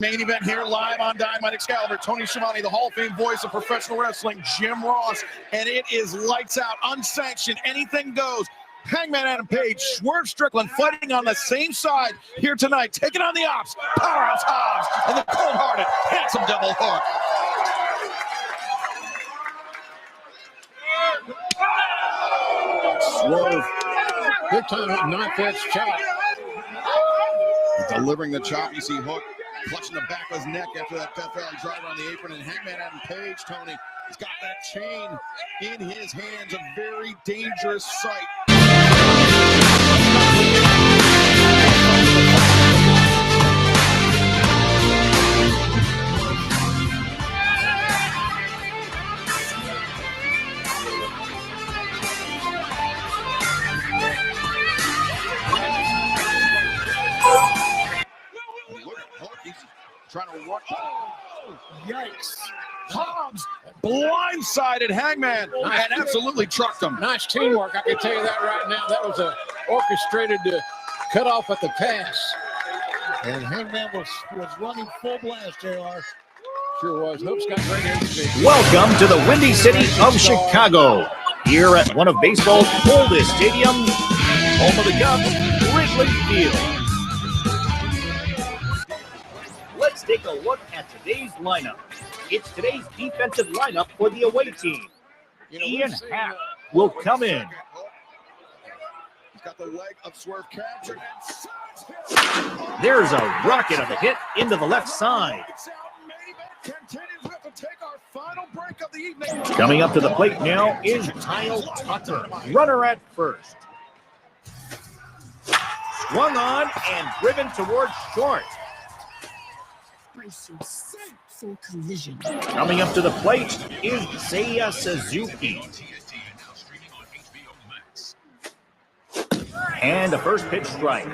Main event here live on Dynamite Excalibur. Tony Schiavone, the Hall of Fame voice of professional wrestling, Jim Ross, and it is lights out, unsanctioned, anything goes. Hangman Adam Page, Swerve Strickland fighting on the same side here tonight, taking on the Ops, Powerhouse Hobbs, and the cold-hearted, handsome Devil Hook. Swerve, good time at knock that chop. Delivering the chop, you see Hook clutching the back of his neck after that Death Valley driver on the apron, and Hangman Adam Page, Tony, has got that chain in his hands, a very dangerous sight. Trying to run. Oh, yikes. Hobbs blindsided Hangman and absolutely trucked him. Nice teamwork, I can tell you that right now. That was orchestrated to cut off at the pass. And Hangman was running full blast, JR. Sure was. Hook's got great instinct. Welcome to the Windy City of Chicago. Here at one of baseball's oldest stadiums, home of the Cubs, Wrigley Field. Let's take a look at today's lineup. It's today's defensive lineup for the away team. Ian Happ will come in. He's got the leg of Swerve captured. There's a rocket of a hit into the left side. Coming up to the plate now is Kyle Tucker, runner at first. Swung on and driven towards short. Brace yourself for collision. Coming up to the plate is Seiya Suzuki. And a first pitch strike.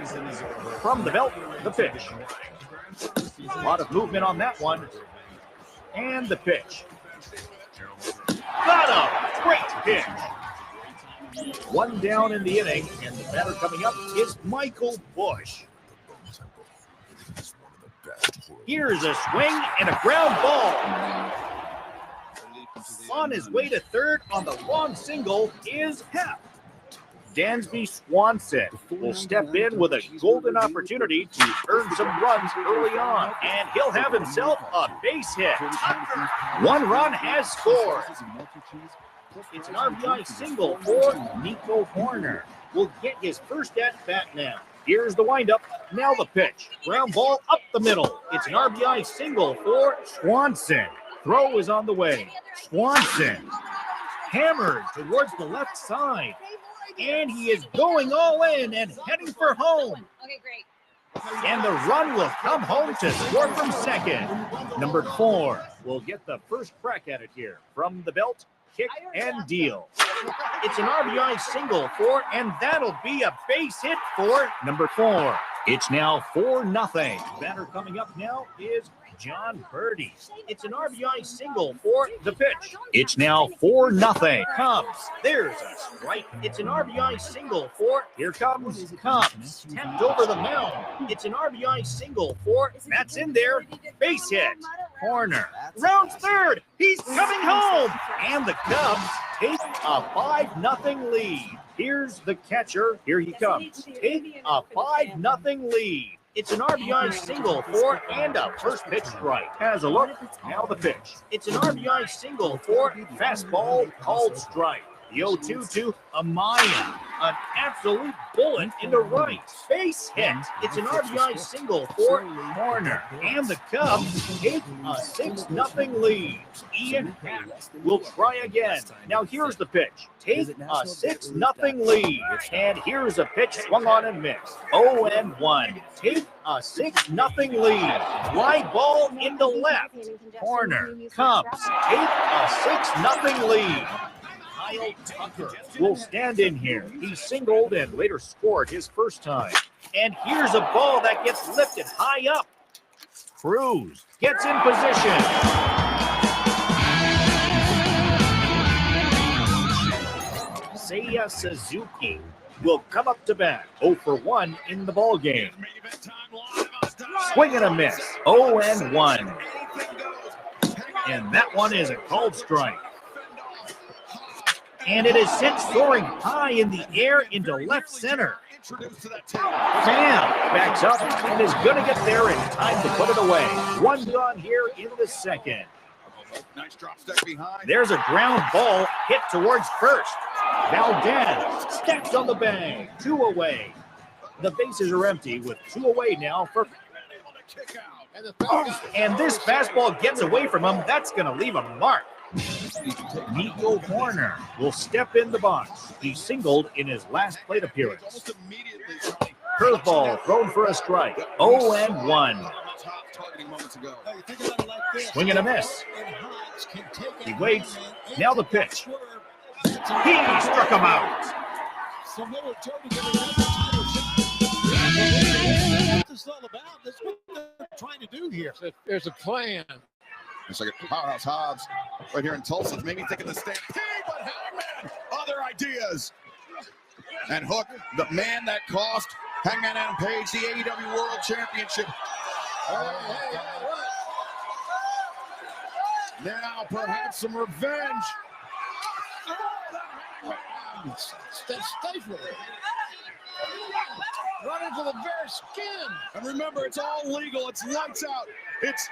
From the belt, the pitch. A lot of movement on that one. And the pitch. Got a great pitch. One down in the inning, and the batter coming up is Michael Bush. Here's a swing and a ground ball. On his way to third on the long single is Hep. Dansby Swanson will step in with a golden opportunity to earn some runs early on, and he'll have himself a base hit. One run has scored. It's an RBI single for Nico Horner. Will get his first at-bat now. Here's the windup. Now the pitch. Ground ball up the middle. It's an RBI single for Swanson. Throw is on the way. Swanson hammered towards the left side. And he is going all in and heading for home. Okay, great. And the run will come home to score from second. Number 4 will get the first crack at it here. From the belt, kick and deal. It's an RBI single for, and that'll be a base hit for number 4. It's now 4-0. Batter coming up now is John Birdie. It's an RBI single for the pitch. It's now 4-0. Cubs. There's a strike. It's an RBI single for, here comes Cubs. Tapped over the mound. It's an RBI single for, that's in there. Base hit. Corner. Rounds third. He's coming home. And the Cubs take a 5-0 lead. Here's the catcher. Here he comes. Take a 5-0 lead. It's an RBI single for and a first pitch strike. Has a look. Now the pitch. It's an RBI single for fastball called strike. The 0-2 to Amaya. An absolute bullet into right. Base hit. It's an RBI single for Horner. And the Cubs take a 6-0 lead. Ian Happ will try again. Now here's the pitch. Take a 6-0 lead. And here's a pitch swung on and missed. 0-1. Take a 6-0 lead. Fly ball in the left. Horner. Cubs take a 6-0 lead. Kyle Tucker will stand in here. He singled and later scored his first time. And here's a ball that gets lifted high up. Cruz gets in position. Seiya Suzuki will come up to bat. 0 for 1 in the ballgame. Swing and a miss. 0-1. And that one is a called strike. And it is sent soaring high in the air into left center. Sam backs up and is going to get there in time to put it away. One gone here in the second. Nice drop step behind. There's a ground ball hit towards first. Valdez stacks on the bag. 2 away. The bases are empty with 2 away now for. And this fastball gets away from him. That's going to leave a mark. Nico Horner will step in the box. He singled in his last plate appearance. Curveball thrown for a strike. 0-1. Swing and a miss. He waits. Now the pitch. He struck him out. What this is all about. That's what they're trying to do here. There's a plan. It's like a Powerhouse Hobbs right here in Tulsa. Maybe taking the stand. But Hangman, other ideas. And Hook, the man that cost Hangman Adam Page the AEW World Championship. Now perhaps some revenge. Stay for it. Running for the bare skin. And remember, it's all legal. It's lights out. It's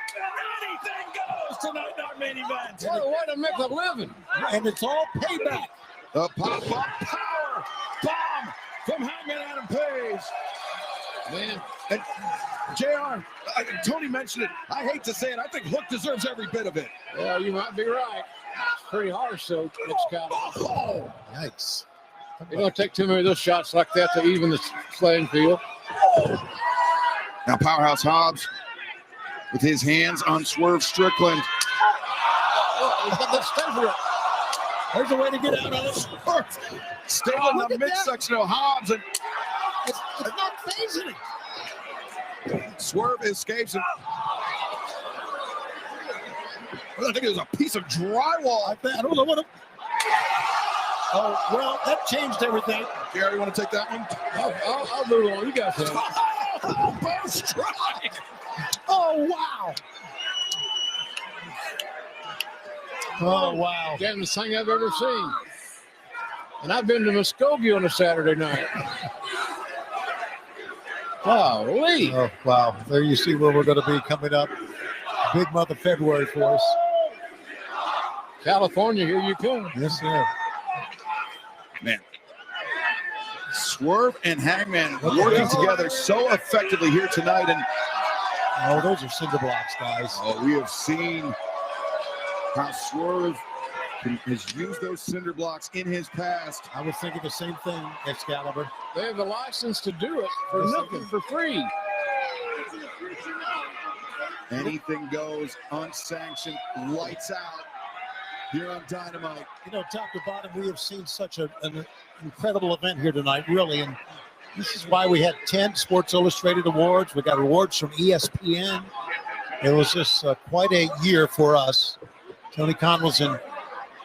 anything goes tonight in our main event. What a way to make a living. And it's all payback. The pop-up power bomb from Hangman Adam Page. Man. And JR, Tony mentioned it. I hate to say it. I think Hook deserves every bit of it. Yeah, you might be right. It's pretty harsh, so it's got. Oh, Yikes. You don't take too many of those shots like that to even the playing field. now Powerhouse Hobbs with his hands on Swerve Strickland. There's a way to get out of this. Still in the midsection of Hobbs, and It's not phasing him. Swerve escapes. And I think it was a piece of drywall. I don't know what. Oh, well, that changed everything. Gary, you want to take that one? I'll move on. You got that. Oh, both strike. Oh, wow. Oh, wow. Damnest thing I've ever seen. And I've been to Muskogee on a Saturday night. Golly. Oh, wow. There you see where we're going to be coming up. Big month of February for us. California, here you come. Yes, sir. Man. Swerve and Hangman working together so effectively here tonight. And Oh, those are cinder blocks, guys. we have seen how Swerve has used those cinder blocks in his past. I was thinking the same thing, Excalibur. They have a license to do it for nothing, for free. Anything goes, unsanctioned, lights out here on Dynamite. You know, top to bottom, we have seen such an incredible event here tonight, really. And this is why we had 10 Sports Illustrated awards. We got awards from ESPN. It was just quite a year for us. Tony Khan was in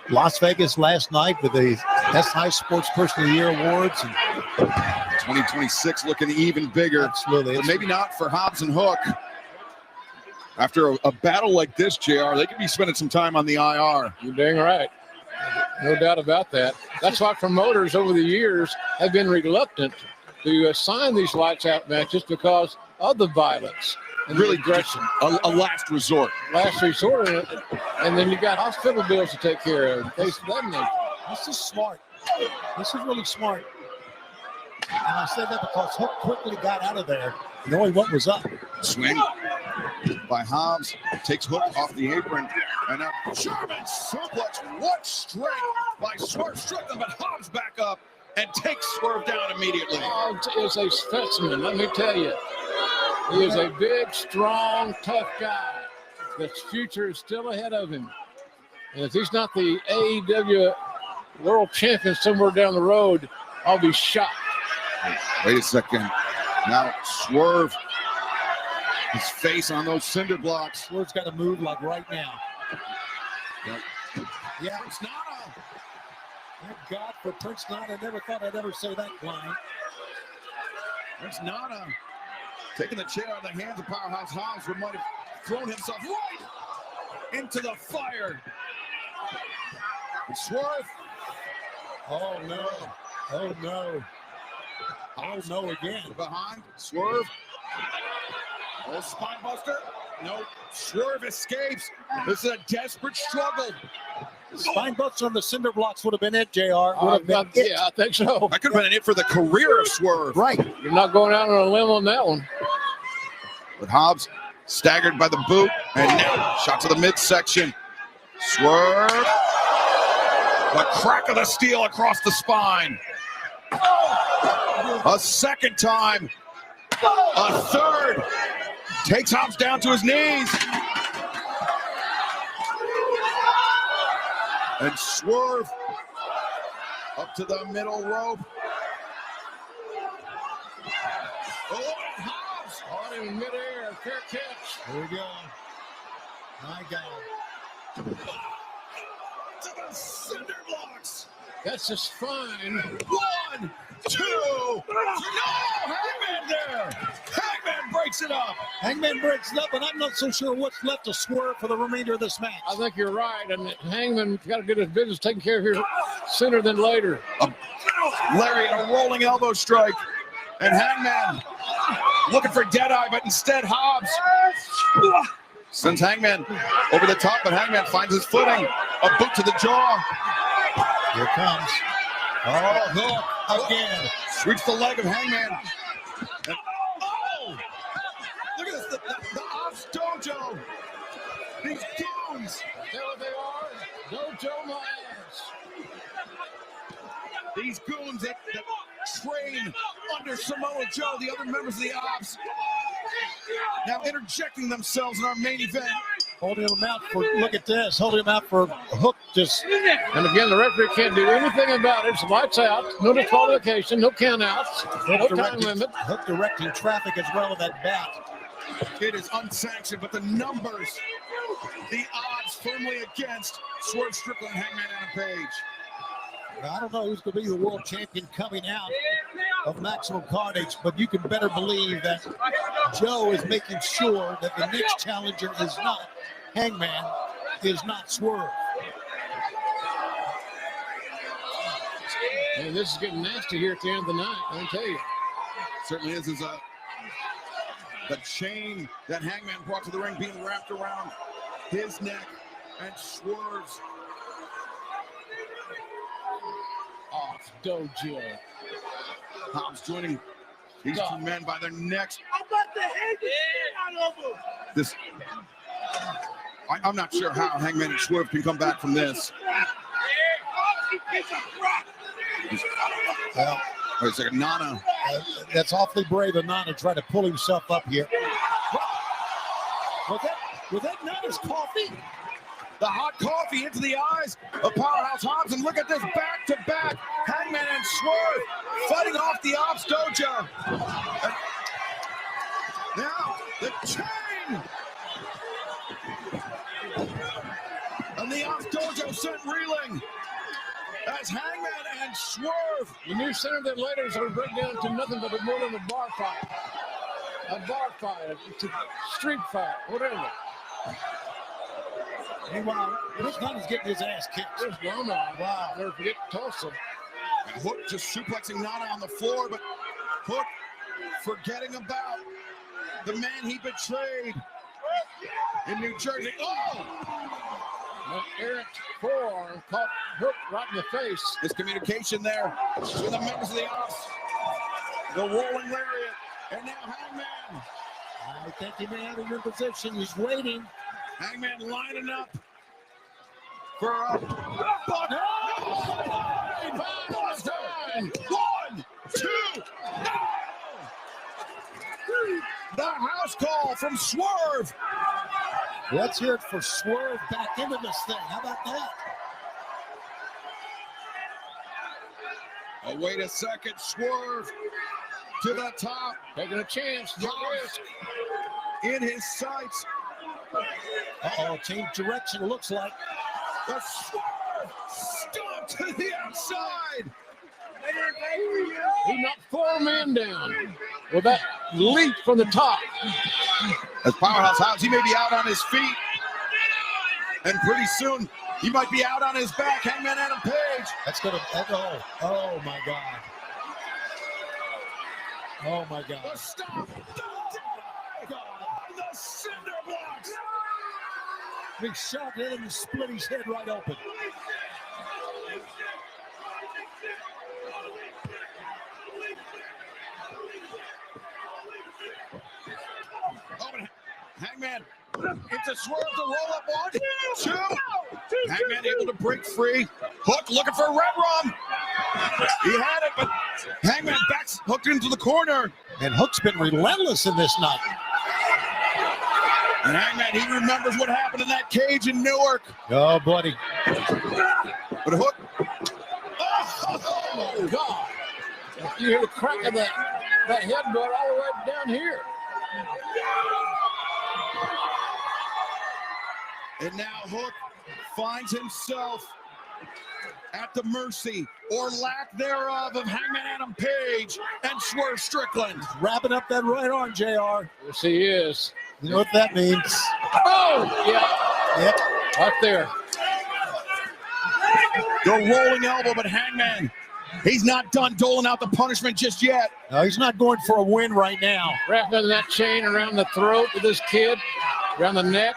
Las Vegas last night with the SI Sports Person of the Year awards. And 2026 looking even bigger. absolutely. But maybe not for Hobbs and Hook. After a battle like this, JR, they could be spending some time on the IR. You're dang right. No doubt about that. That's why promoters over the years have been reluctant to assign these lights out matches because of the violence and Really the aggression. A last resort. Last resort, and then you got hospital bills to take care of. Things of that nature. This is smart. This is really smart. And I said that because Hook quickly got out of there, knowing what was up. Swing by Hobbs. Takes Hook off the apron. And now German suplex. What strength by Swerve Strickland, but Hobbs back up and takes Swerve down immediately. Oh, is a specimen, let me tell you. He is a big, strong, tough guy. The future is still ahead of him. And if he's not the AEW World Champion somewhere down the road, I'll be shocked. Wait a second. Now Swerve, his face on those cinder blocks. Swerve's got to move like right now. Yeah, it's not Thank God for Prince Nana. I never thought I'd ever say that line. It's not Taking the chair out of the hands of Powerhouse Hobbs, who might have thrown himself right into the fire. Swerve. Oh, no. Oh, no. Oh, no again. Behind. Swerve. Oh, spine buster. No. Swerve escapes. This is a desperate struggle. Spine buster on the cinder blocks would have been it, JR. Would have been it. Yeah, I think so. That could have been it for the career of Swerve. Right. You're not going out on a limb on that one. But Hobbs staggered by the boot. And now shot to the midsection. Swerve. The crack of the steel across the spine. A second time. A third. Takes Hobbs down to his knees. And Swerve up to the middle rope. Oh, Hobbs Caught him in midair. Fair catch. Here we go. My God. to the cinder blocks. That's just fine. 1, 2. No, Hangman there. Hangman breaks it up. Hangman breaks it up, and I'm not so sure what's left to Swerve for the remainder of this match. I think you're right, and Hangman's got to get his business taken care of here sooner than later. Lariat, a rolling elbow strike, and Hangman looking for Deadeye, but instead Hobbs sends Hangman over the top, but Hangman finds his footing. A boot to the jaw. Here comes. Oh, hook again. Sweeps the leg of Hangman. And, oh! Look at this, the Ops Dojo. These goons. There they are. Dojo my ass. These goons that train under Samoa Joe, the other members of the Ops, now interjecting themselves in our main event. Holding him out for, look at this, holding him out for a hook just. And again, the referee can't do anything about it. It's lights out, no disqualification, no countouts, no time limit. Hook directing traffic as well with that bat. It is unsanctioned, but the numbers, the odds firmly against Swerve Strickland, Hangman Adam Page. Now, I don't know who's going to be the world champion coming out of Maximum Carnage, but you can better believe that Joe is making sure that the next challenger is not Hangman, is not Swerve. And this is getting nasty here at the end of the night, I can tell you. Certainly is the chain that Hangman brought to the ring being wrapped around his neck and Swerve's Off Dojo. Hobbs joining these two men by their necks. I'm about to hang the shit out of them. This, I'm not sure how Hangman and Swerve can come back from this. Well, wait a second, Nana. That's awfully brave of Nana trying to pull himself up here. Was that Nana's coffee? The hot coffee into the eyes of Powerhouse Hobbs, and look at this back-to-back Hangman and Swerve fighting off the Ops Dojo. And now the chain, and the Ops Dojo sent reeling as Hangman and Swerve. The new center that later is going to break down to nothing but more than a bar fight. A bar fight, a street fight, whatever. Meanwhile, this Nana's getting his ass kicked. There's Roma. Wow. Never forget Tulsa. And Hook just suplexing Nana on the floor, but Hook forgetting about the man he betrayed in New Jersey. Oh! An errant forearm caught Hook right in the face. Miscommunication there with the members of the Ops. The rolling lariat, and now Hangman. I think he may have him in position. He's waiting. Hangman lining up for a buck. One, 2, no! The house call from Swerve. Let's hear it for Swerve back into this thing. How about that? Oh, wait a second. Swerve to the top. Taking a chance. No risk. In his sights. Uh-oh, change direction, looks like. The Swerve stomp to the outside. He knocked 4 men down. Well, that leap from the top. As Powerhouse Hobbs, he may be out on his feet. And pretty soon, he might be out on his back. Hangman Adam Page. That's going to, oh my God. Oh my God. The stop. The cinder blocks. Big shot hit him and split his head right open. Hangman into swerve to roll up 1, 2. Hangman able to break free. Hook looking for Red Rum. He had it, but Hangman backs hooked into the corner. And Hook's been relentless in this night. And Hangman, he remembers what happened in that cage in Newark. Oh, buddy. But Hook. Oh, God. You hear the crack of that headbutt all the way down here. And now Hook finds himself at the mercy or lack thereof of Hangman Adam Page and Swerve Strickland. Wrapping up that right arm, JR. Yes, he is. You know what that means? Oh, yeah. Yep. Right there. The rolling elbow, but Hangman, he's not done doling out the punishment just yet. No, he's not going for a win right now. Wrapping that chain around the throat of this kid, around the neck.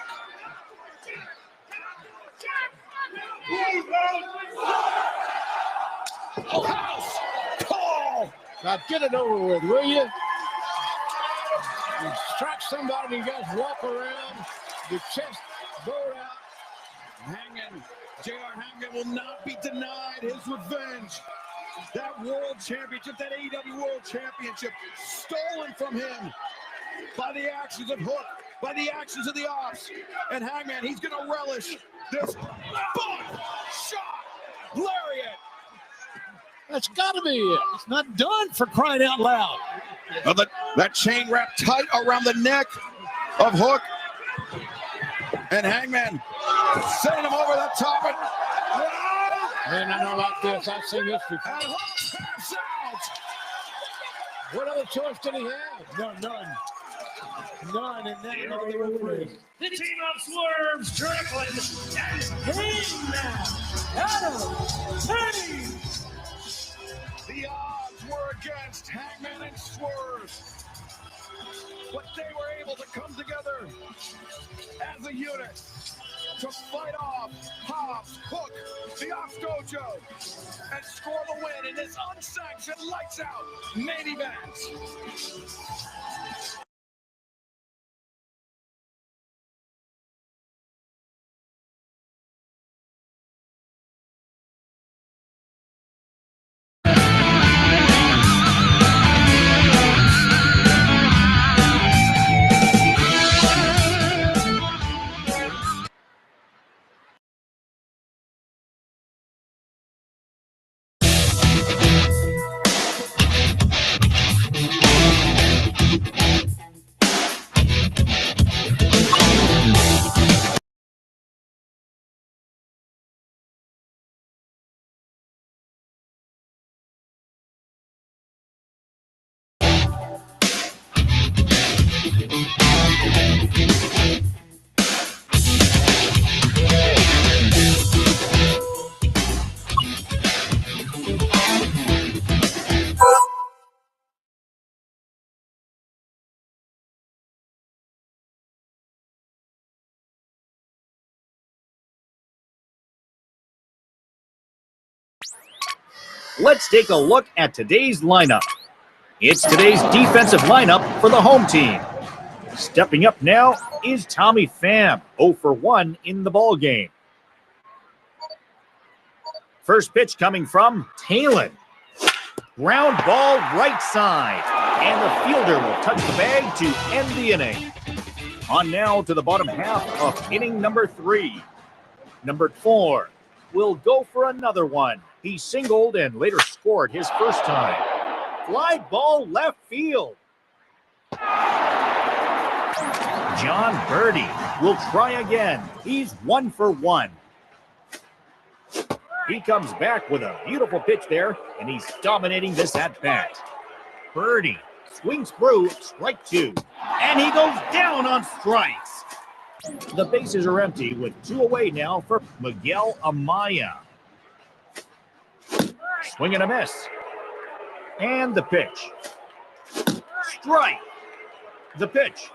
House call. Now get it over with, will you? You strike somebody, you guys walk around, your chest bowed out. J.R. Hangman will not be denied his revenge. That world championship, that AEW world championship, stolen from him by the actions of Hook, by the actions of the Ops. And Hangman, he's going to relish this butt shot lariat. That's got to be it. It's not done, for crying out loud. Now that chain wrapped tight around the neck of Hook. And Hangman sending him over the top. Man, I know like this. I've seen this before. And Hook taps out. What other choice did he have? None. None, and that another referee. The team of Swerve Strickland and Hangman Adam Page. The odds were against Hangman and Swerve, but they were able to come together as a unit to fight off Hobbs, Hook, the Ops Dojo, and score the win in this unsanctioned lights out main event. Let's take a look at today's lineup. It's today's defensive lineup for the home team. Stepping up now is Tommy Pham, 0 for 1 in the ball game. First pitch coming from Talon. Ground ball right side, and the fielder will touch the bag to end the inning. On now to the bottom half of inning number 3. Number 4 will go for another one. He singled and later scored his first time. Fly ball left field. John Birdie will try again. He's 1 for 1. He comes back with a beautiful pitch there, and he's dominating this at-bat. Birdie Swings through, strike two. And he goes down on strikes. The bases are empty with 2 away now for Miguel Amaya. Swing and a miss. And the pitch. Strike. The pitch.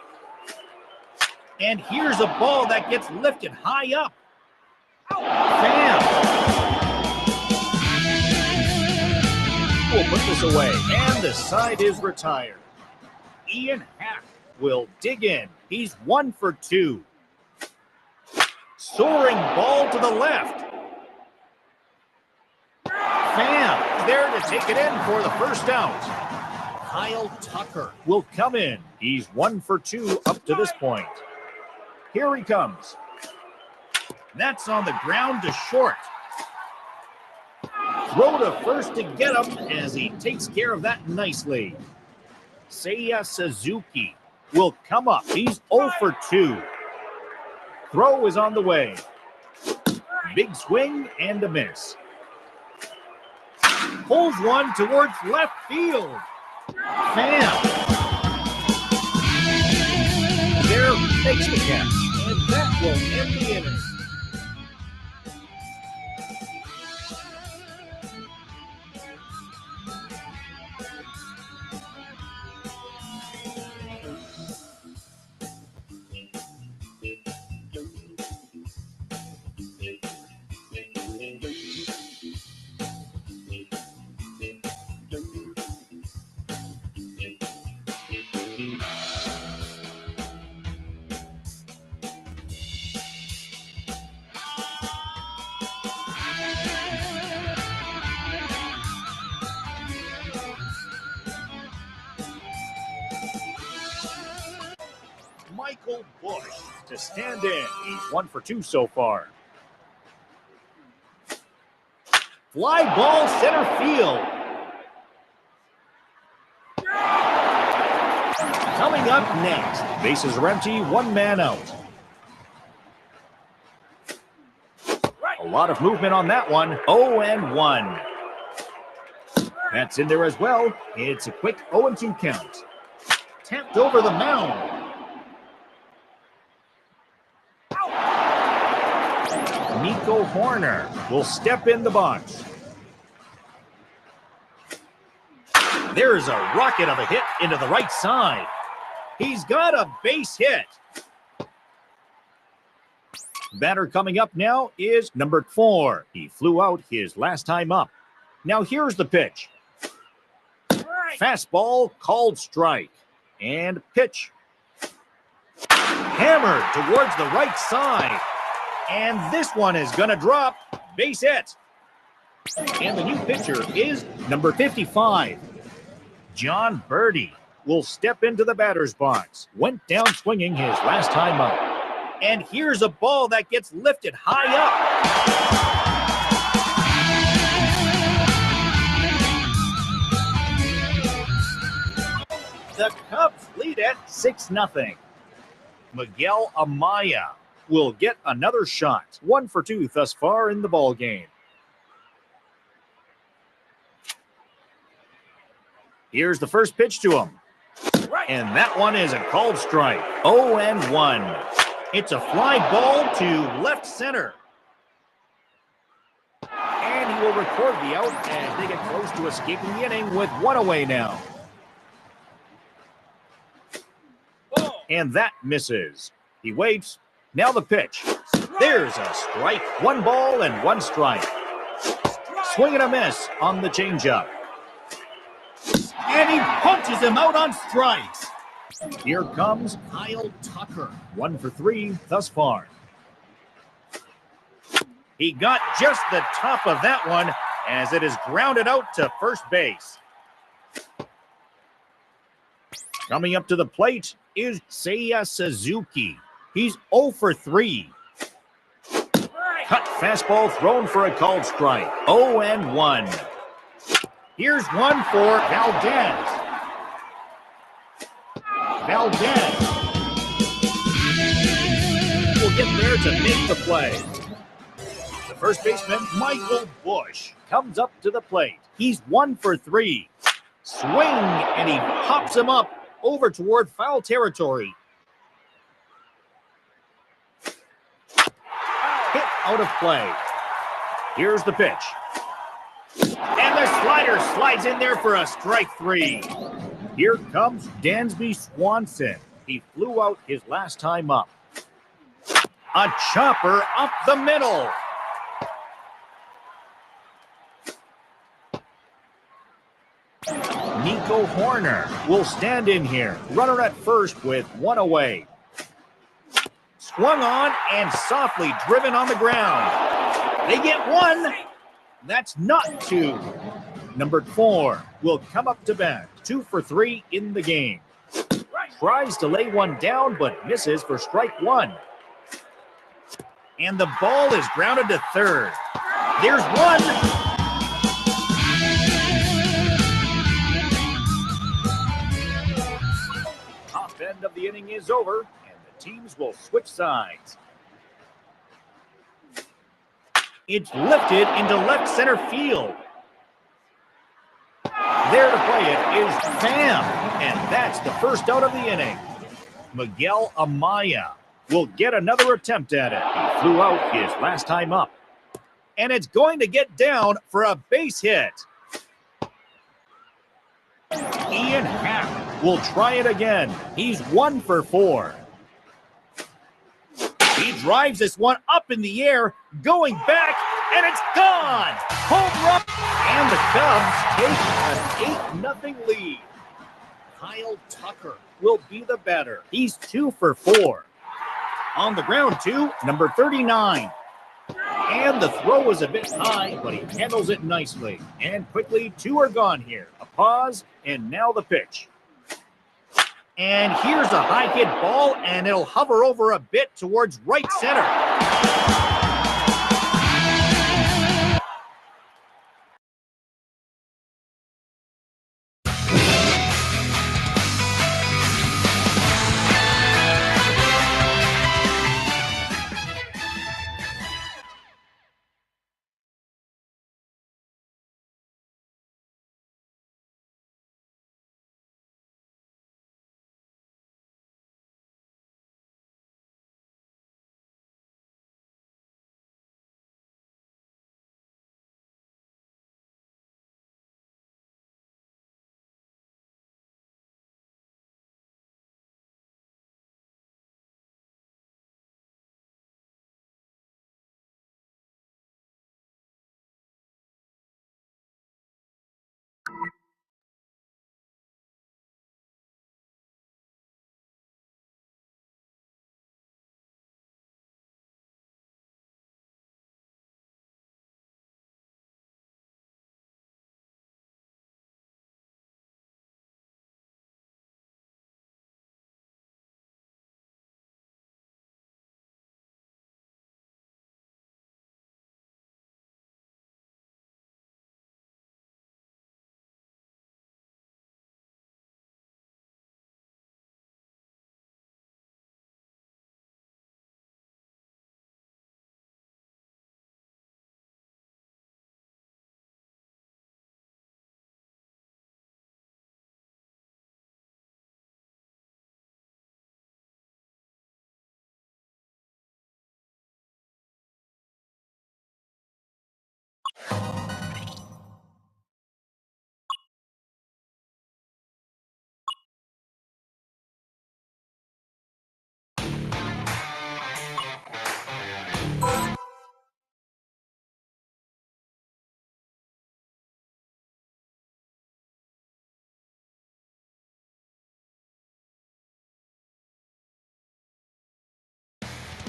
And here's a ball that gets lifted high up. Bam! We'll put this away, and the side is retired. Ian Hack will dig in. He's 1 for 2. Soaring ball to the left. Pham there to take it in for the first out. Kyle Tucker will come in. He's 1 for 2 up to this point. Here he comes. That's on the ground to short. Throw to first to get him as he takes care of that nicely. Seiya Suzuki will come up. He's 0 for 2. Throw is on the way. Big swing and a miss. Pulls one towards left field. Pham. There makes the catch. And that will end the inning. Michael Bush to stand in. He's 1 for 2 so far. Fly ball center field. Coming up next, bases are empty, 1 man out. A lot of movement on that one. 0-1. That's in there as well. It's a quick 0-2 count. Tapped over the mound. Nico Horner will step in the box. There's a rocket of a hit into the right side. He's got a base hit. Batter coming up now is number 4. He flew out his last time up. Now here's the pitch. Fastball called strike. And pitch. Hammered towards the right side. And this one is going to drop. Base hit. And the new pitcher is number 55. John Birdie will step into the batter's box. Went down swinging his last time up. And here's a ball that gets lifted high up. The Cubs lead at 6-0. Miguel Amaya will get another shot. 1 for 2 thus far in the ball game. Here's the first pitch to him. And that one is a called strike. 0-1. It's a fly ball to left center. And he will record the out as they get close to escaping the inning with 1 away now. And that misses. He waits. Now the pitch. There's a strike. 1 ball and 1 strike. Swing and a miss on the changeup. And he punches him out on strikes. Here comes Kyle Tucker. 1 for 3 thus far. He got just the top of that one as it is grounded out to first base. Coming up to the plate is Seiya Suzuki. He's 0 for 3. Cut fastball thrown for a called strike. 0-1. Here's one for Valdez. Valdez will get there to make the play. The first baseman, Michael Bush, comes up to the plate. He's 1 for 3. Swing, and he pops him up over toward foul territory. Hit out of play. Here's the pitch. And the slider slides in there for a strike 3. Here comes Dansby Swanson. He flew out his last time up. A chopper up the middle. Nico Horner will stand in here. Runner at first with 1 away. Swung on and softly driven on the ground. They get 1. That's not 2. Number 4 will come up to bat. 2 for 3 in the game. Tries to lay one down, but misses for strike 1. And the ball is grounded to third. There's 1. Top end of the inning is over, and the teams will switch sides. It's lifted into left center field. There to play it is Pham, and that's the first out of the inning. Miguel Amaya will get another attempt at it. He flew out his last time up. And it's going to get down for a base hit. Ian Happ will try it again. He's 1 for 4. He drives this one up in the air, going back, and it's gone! Home run! And the Cubs take an 8-0 lead. Kyle Tucker will be the batter. He's 2 for 4. On the ground, too, number 39. And the throw is a bit high, but he handles it nicely. And quickly, 2 are gone here. A pause, and now the pitch. And here's a high hit ball, and it'll hover over a bit towards right center.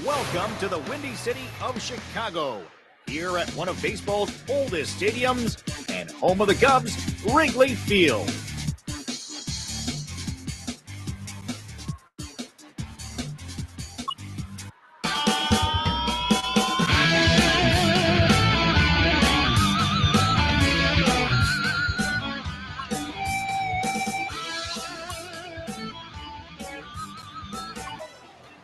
Welcome to the Windy City of Chicago. Here at one of baseball's oldest stadiums and home of the Cubs, Wrigley Field.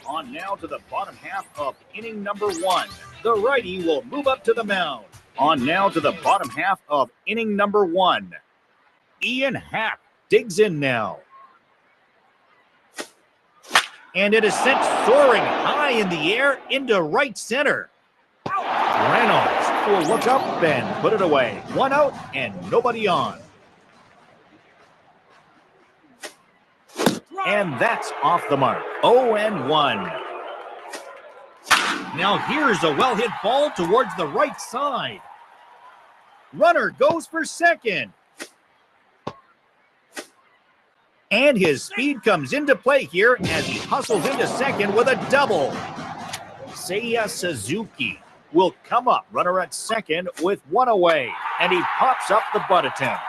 On now to the bottom half of inning number 1. The righty will move up to the mound. On now to the bottom half of inning number 1. Ian Happ digs in now. And it is sent soaring high in the air into right center. Reynolds will look up and put it away. 1 out and nobody on. And that's off the mark. 0-1. Now here's a well-hit ball towards the right side. Runner goes for second. And his speed comes into play here as he hustles into second with a double. Seiya Suzuki will come up, runner at second with 1 away. And he pops up the butt attempt.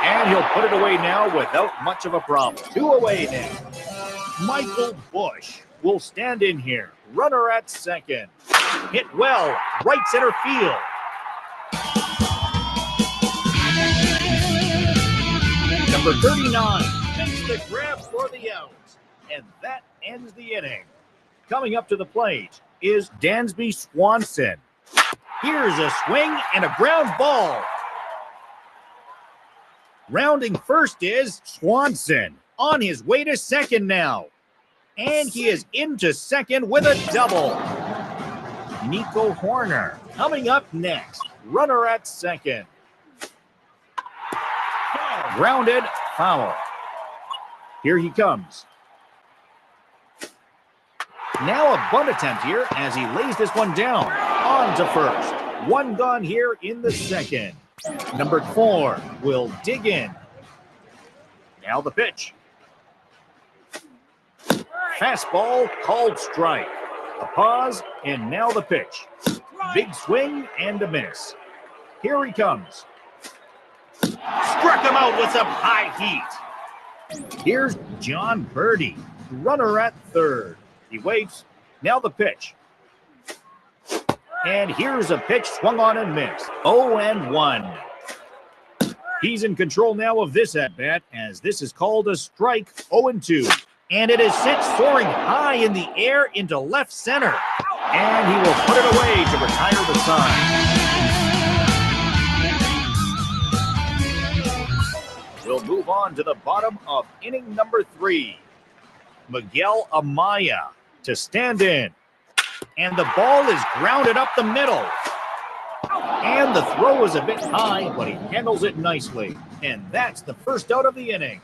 And he'll put it away now without much of a problem. 2 away now. Michael Bush will stand in here, runner at second. Hit well, right center field. Number 39 makes the grab for the out. And that ends the inning. Coming up to the plate is Dansby Swanson. Here's a swing and a ground ball. Rounding first is Swanson on his way to second now. And he is into second with a double. Nico Horner coming up next. Runner at second. Grounded, foul. Here he comes. Now a bunt attempt here as he lays this one down. On to first. 1 gone here in the second. Number 4 will dig in. Now the pitch. Fastball called strike. A pause, and now the pitch. Big swing and a miss. Here he comes. Struck him out with some high heat. Here's John Birdie, runner at third. He waits. Now the pitch. And here's a pitch swung on and missed. 0-1. He's in control now of this at-bat as this is called a strike. 0-2. And it is sent soaring high in the air into left center. And he will put it away to retire the side. We'll move on to the bottom of inning number 3. Miguel Amaya to stand in. And the ball is grounded up the middle. And the throw is a bit high, but he handles it nicely. And that's the first out of the inning.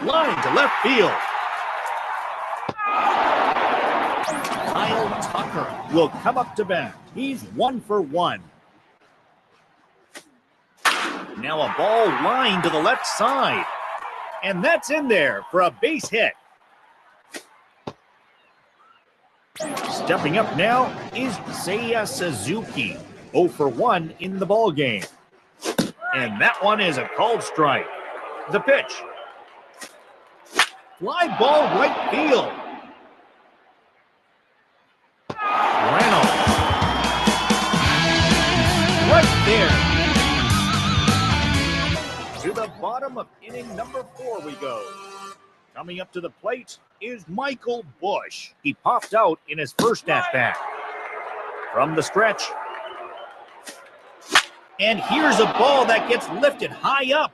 Line to left field. Kyle Tucker will come up to bat. He's 1 for 1. Now a ball lined to the left side. And that's in there for a base hit. Stepping up now is Seiya Suzuki. 0 for 1 in the ball game. And that one is a called strike. The pitch. Fly ball right field. Reynolds. Right there. To the bottom of inning number 4 we go. Coming up to the plate is Michael Bush. He popped out in his first at-bat. From the stretch. And here's a ball that gets lifted high up.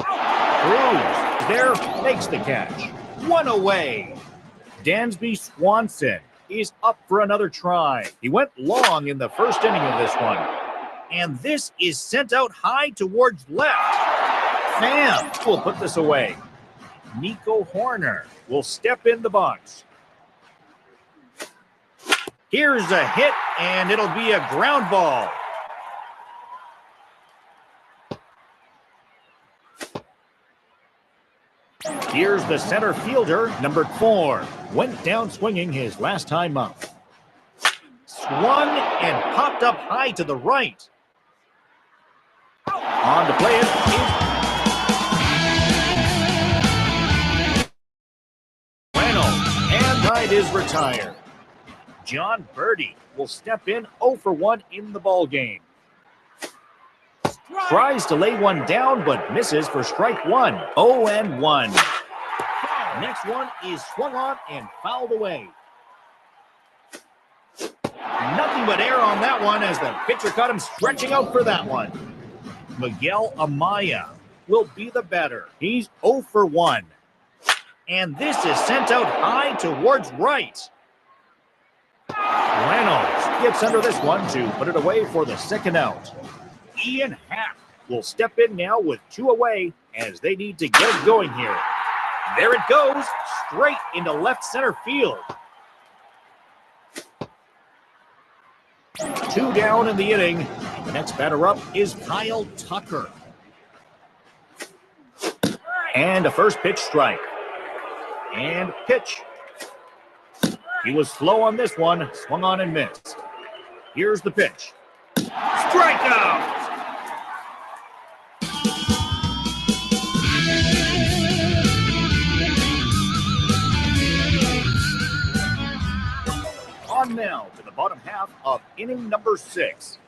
Cruz there makes the catch. 1 away. Dansby Swanson is up for another try. He went long in the first inning of this one. And this is sent out high towards left. Pham will put this away. Nico Horner will step in the box. Here's a hit, and it'll be a ground ball. Here's the center fielder, number 4. Went down swinging his last time up. Swung and popped up high to the right. On to play it is Reynolds, and right is retired. John Birdie will step in 0 for 1 in the ball game. Tries to lay one down, but misses for strike 1. 0-1. Next one is swung on and fouled away. Nothing but air on that one as the pitcher caught him stretching out for that one. Miguel Amaya will be the batter. He's 0 for 1. And this is sent out high towards right. Reynolds gets under this one to put it away for the second out. Ian Happ will step in now with 2 away as they need to get it going here. There it goes, straight into left center field. 2 down in the inning. The next batter up is Kyle Tucker. And a first pitch strike. And pitch. He was slow on this one, swung on and missed. Here's the pitch. Strikeout! On now to the bottom half of inning number 6.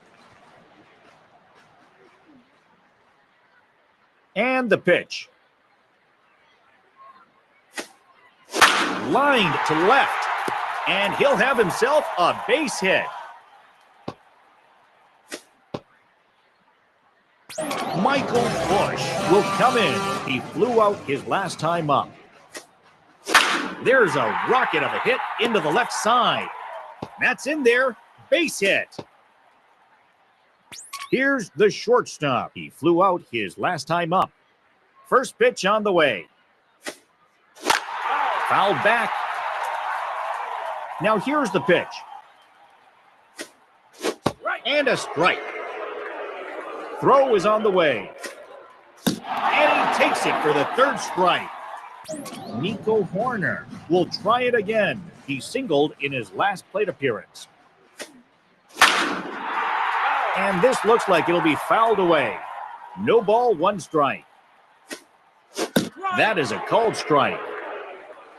And the pitch. Lined to left. And he'll have himself a base hit. Michael Busch will come in. He flew out his last time up. There's a rocket of a hit into the left side. That's in there. Base hit. Here's the shortstop. He flew out his last time up. First pitch on the way. Fouled back. Now here's the pitch. And a strike. Throw is on the way. And he takes it for the third strike. Nico Horner will try it again. He singled in his last plate appearance. And this looks like it'll be fouled away. No ball, 1 strike. That is a called strike.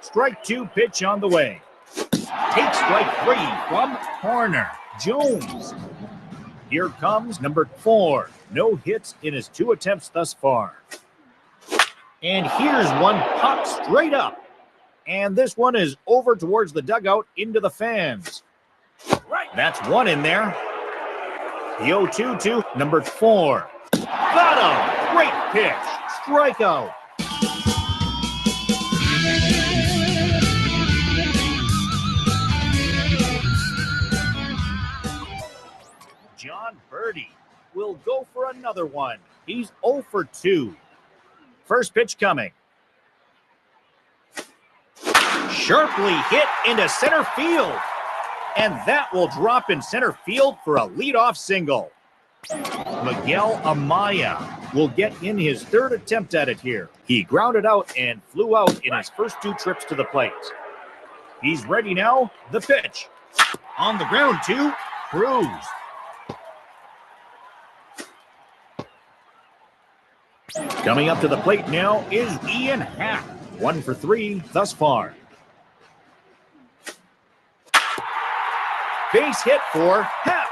Strike 2 pitch on the way. Take strike 3 from Horner. Jones. Here comes number 4. No hits in his 2 attempts thus far. And here's one popped straight up. And this one is over towards the dugout into the fans. That's 1 in there. The 0-2 to number 4. Got him. Great pitch. Strikeout. John Birdie will go for another one. He's 0 for 2. First pitch coming. Sharply hit into center field. And that will drop in center field for a leadoff single. Miguel Amaya will get in his 3rd attempt at it here. He grounded out and flew out in his first 2 trips to the plate. He's ready now. The pitch. On the ground to Cruz. Coming up to the plate now is Ian Happ. 1 for 3 thus far. Base hit for Happ.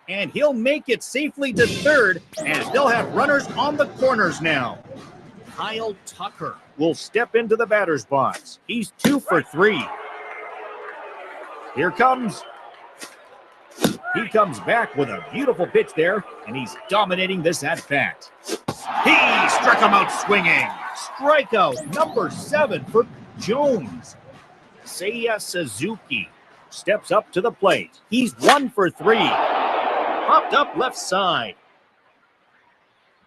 And he'll make it safely to 3rd as they'll have runners on the corners now. Kyle Tucker will step into the batter's box. He's 2 for 3. Here comes. He comes back with a beautiful pitch there, and he's dominating this at-bat. He struck him out swinging. Strikeout number 7 for Jones. Seiya Suzuki steps up to the plate. He's 1 for 3. Popped up left side.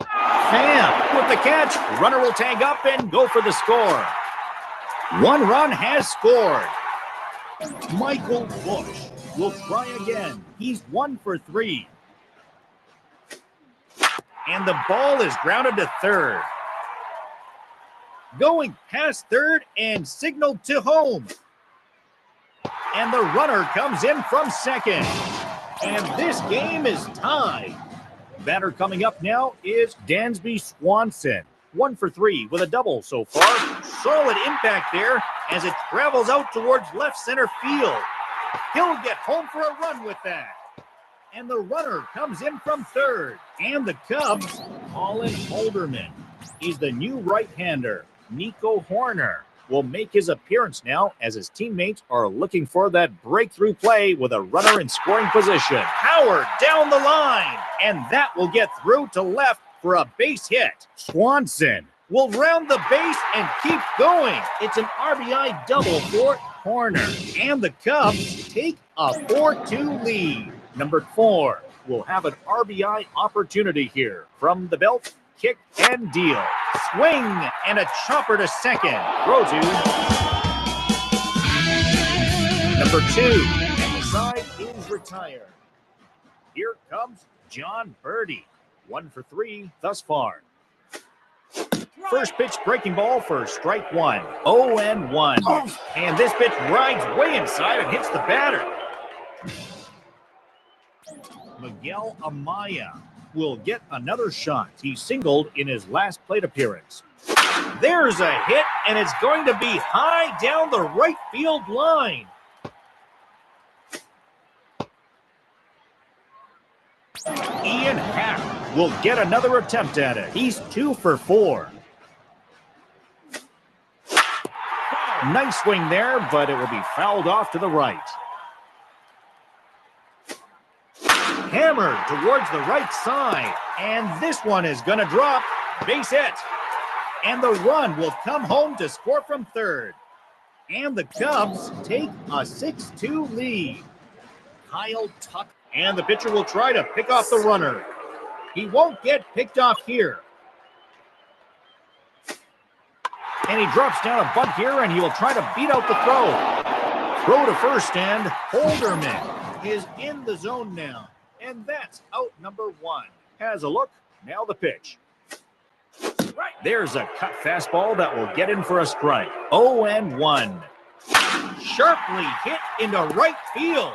Pham with the catch. Runner will tag up and go for the score. 1 run has scored. Michael Busch will try again. He's 1 for 3. And the ball is grounded to 3rd. Going past 3rd and signaled to home. And the runner comes in from 2nd. And this game is tied. Batter coming up now is Dansby Swanson. 1 for 3 with a double so far. Solid impact there as it travels out towards left center field. He'll get home for a run with that. And the runner comes in from 3rd. And the Cubs, Colin Holderman. He's the new right-hander. Nico Horner will make his appearance now as his teammates are looking for that breakthrough play with a runner in scoring position. Howard down the line, and that will get through to left for a base hit. Swanson will round the base and keep going. It's an RBI double for Horner, and the Cubs take a 4-2 lead. Number 4 will have an RBI opportunity here. From the belt, kick and deal. Swing and a chopper to second. Throw to number 2, and the side is retired. Here comes John Birdie. 1 for 3 thus far. First pitch breaking ball for strike 1. 0-1. And this pitch rides way inside and hits the batter. Miguel Amaya will get another shot. He singled in his last plate appearance. There's a hit, and it's going to be high down the right field line. Ian Happ will get another attempt at it. He's 2 for 4. Nice swing there, but it will be fouled off to the right. Hammered towards the right side, and this one is going to drop. Base hit. And the run will come home to score from third. And the Cubs take a 6-2 lead. Kyle Tuck, and the pitcher will try to pick off the runner. He won't get picked off here. And he drops down a bunt here, and he will try to beat out the throw. Throw to first, and Holderman is in the zone now. And that's out number 1. Has a look. Now the pitch. There's a cut fastball that will get in for a strike. 0-1. Sharply hit into right field.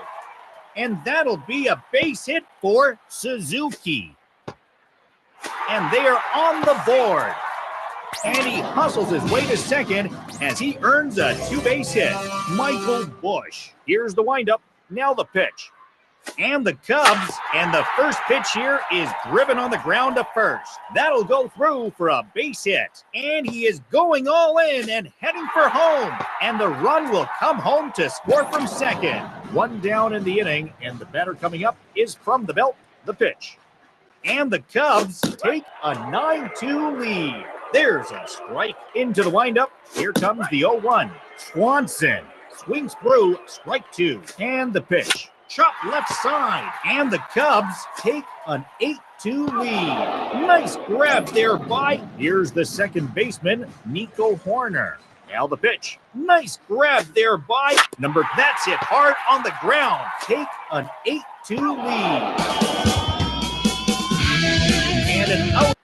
And that'll be a base hit for Suzuki. And they are on the board. And he hustles his way to second as he earns a 2-base hit. Michael Bush. Here's the windup. Now the pitch. And the Cubs, and the first pitch here is driven on the ground to first. That'll go through for a base hit. And he is going all in and heading for home. And the run will come home to score from second. 1 down in the inning, and the batter coming up is from the belt, the pitch. And the Cubs take a 9-2 lead. There's a strike into the windup. Here comes the 0-1. Swanson swings through, strike 2. And the pitch. Chop left side, and the Cubs take an 8-2 lead. Nice grab there by, here's the second baseman, Nico Horner. Now the pitch. Nice grab there by that's hit hard on the ground. Take an 8-2 lead. And an out.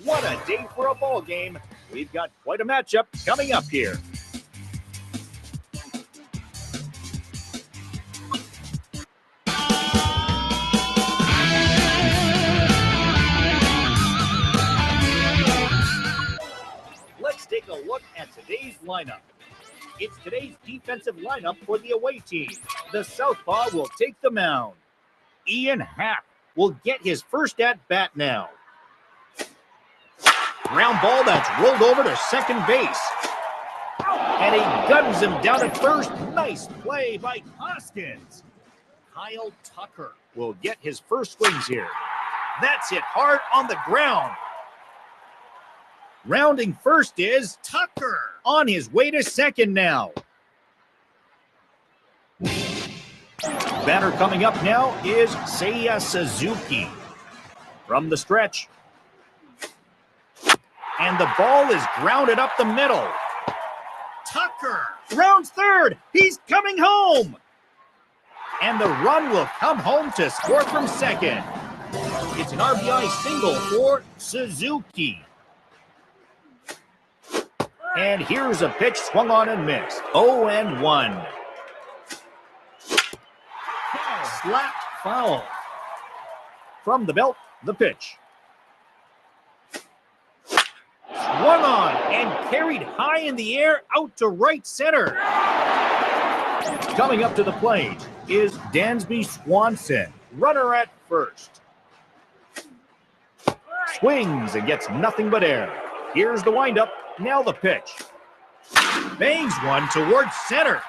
What a day for a ball game. We've got quite a matchup coming up here. Let's take a look at today's lineup. It's today's defensive lineup for the away team. The southpaw will take the mound. Ian Happ will get his first at-bat now. Ground ball that's rolled over to second base. And he guns him down at first. Nice play by Hoskins. Kyle Tucker will get his first swings here. That's hit hard on the ground. Rounding first is Tucker on his way to second now. Batter coming up now is Seiya Suzuki. From the stretch. And the ball is grounded up the middle. Tucker rounds third. He's coming home. And the run will come home to score from second. It's an RBI single for Suzuki. And here's a pitch swung on and missed. 0-1. Slapped foul. From the belt, the pitch. Swung on and carried high in the air out to right center. Coming up to the plate is Dansby Swanson, runner at first. Swings and gets nothing but air. Here's the windup, now the pitch. Bangs one towards center.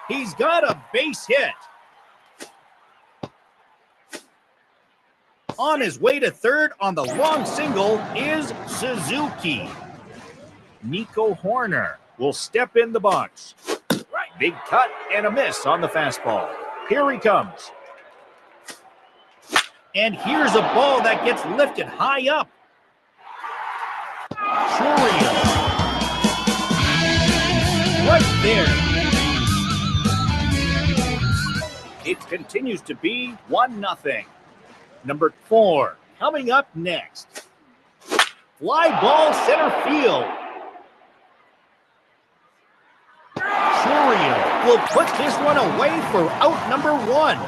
He's got a base hit. On his way to third on the long single is Suzuki. Nico Horner will step in the box. Big cut and a miss on the fastball. Here he comes. And here's a ball that gets lifted high up. Churio. Right there. It continues to be 1-0. Number 4 coming up next. Fly ball center field. Churio will put this one away for out number 1.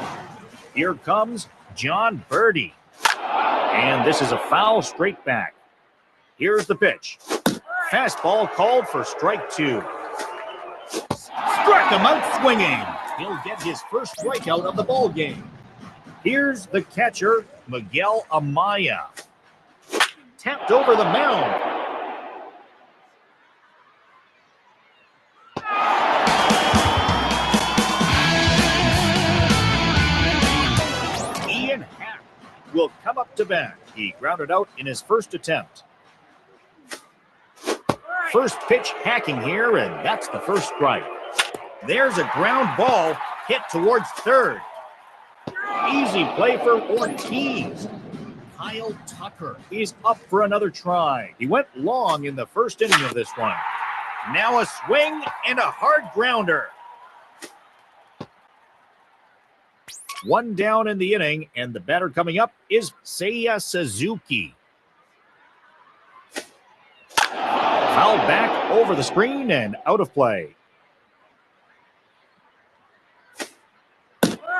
Here comes John Birdie. And this is a foul straight back. Here's the pitch. Fastball called for strike 2. Struck him out swinging. He'll get his first strikeout of the ball game. Here's the catcher, Miguel Amaya. Tapped over the mound. Ian Happ will come up to bat. He grounded out in his first attempt. First pitch hacking here, and that's the first strike. There's a ground ball hit towards third. Easy play for Ortiz. Kyle Tucker is up for another try. He went long in the first inning of this one. Now a swing and a hard grounder. One down in the inning, and the batter coming up is Seiya Suzuki. Foul back over the screen and out of play.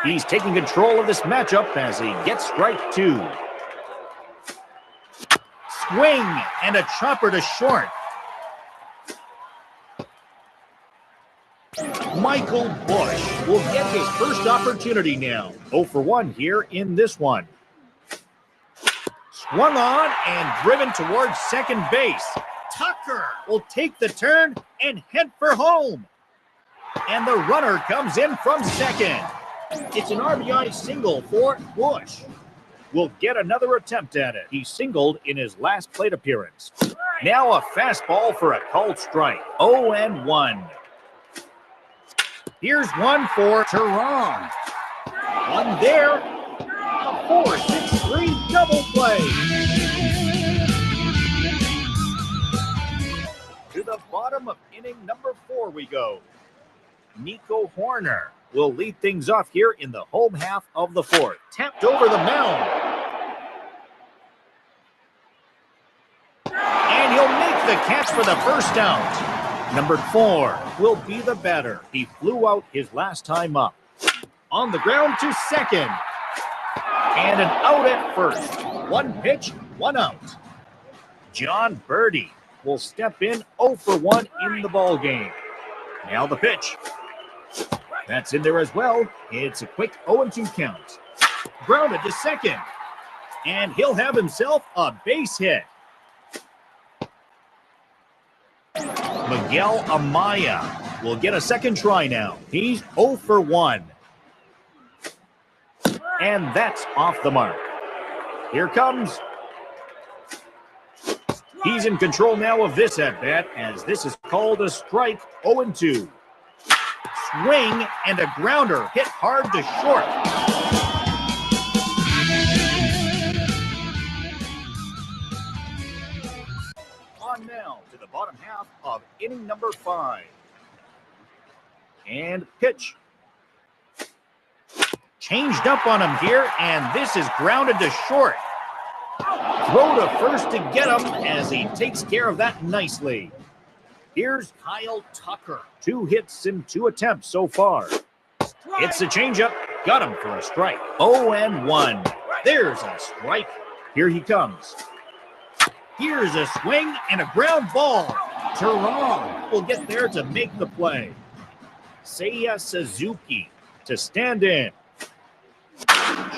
He's taking control of this matchup as he gets strike 2. Swing and a chopper to short. Michael Busch will get his first opportunity now. 0-for-1 here in this one. Swung on and driven towards second base. Tucker will take the turn and head for home. And the runner comes in from second. It's an RBI single for Busch. Will get another attempt at it. He singled in his last plate appearance. Now a fastball for a called strike. 0-1. Here's one for Tehran. One there. A 4-6-3 double play. To the bottom of inning number 4 we go. Nico Horner will lead things off here in the home half of the 4th. Tapped over the mound. And he'll make the catch for the first out. Number 4 will be the batter. He flew out his last time up. On the ground to second. And an out at first. One pitch, one out. John Birdie will step in 0-for-1 in the ball game. Now the pitch. That's in there as well. It's a quick 0-2 count. Grounded to second. And he'll have himself a base hit. Miguel Amaya will get a second try now. He's 0 for 1. And that's off the mark. Here comes. He's in control now of this at-bat, as this is called a strike. 0-2. Swing and a grounder hit hard to short. On now to the bottom half of inning number 5. And pitch. Changed up on him here, and this is grounded to short. Throw to first to get him as he takes care of that nicely. Here's Kyle Tucker. 2 hits in 2 attempts so far. It's a changeup. Got him for a strike. 0-1. There's a strike. Here he comes. Here's a swing and a ground ball. Tehran will get there to make the play. Seiya Suzuki to stand in.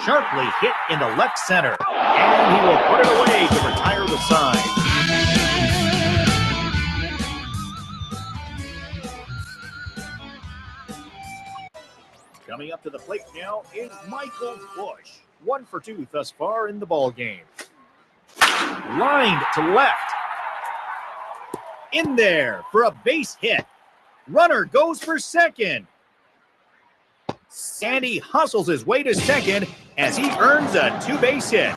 Sharply hit in the left center. And he will put it away to retire the side. Coming up to the plate now is Michael Bush. 1 for 2 thus far in the ballgame. Lined to left. In there for a base hit. Runner goes for second. Sandy hustles his way to second as he earns a 2-base hit.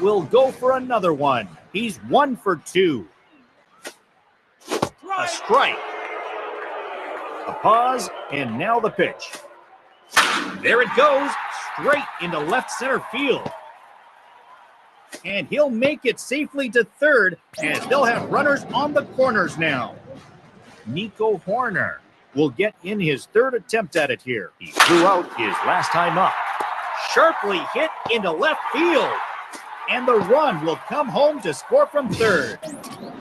Will go for another one. He's 1 for 2. A strike. A pause, and now the pitch. There it goes, straight into left center field. And he'll make it safely to third, as they'll have runners on the corners now. Nico Horner will get in his 3rd attempt at it here. He threw out his last time up. Sharply hit into left field. And the run will come home to score from third.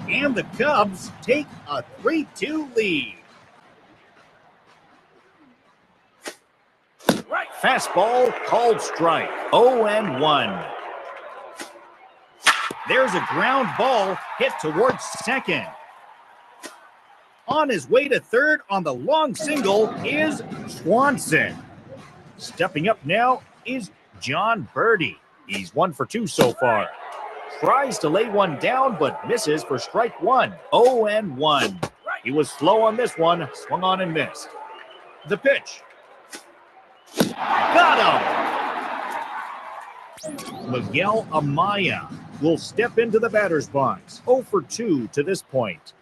And the Cubs take a 3-2 lead. Fastball called strike. 0-1. There's a ground ball hit towards second. On his way to third on the long single is Swanson. Stepping up now is John Birdie. He's 1 for 2 so far. Tries to lay one down, but misses for strike 1. 0-1. He was slow on this one, swung on and missed. The pitch. Got him! Miguel Amaya will step into the batter's box. 0 for 2 to this point.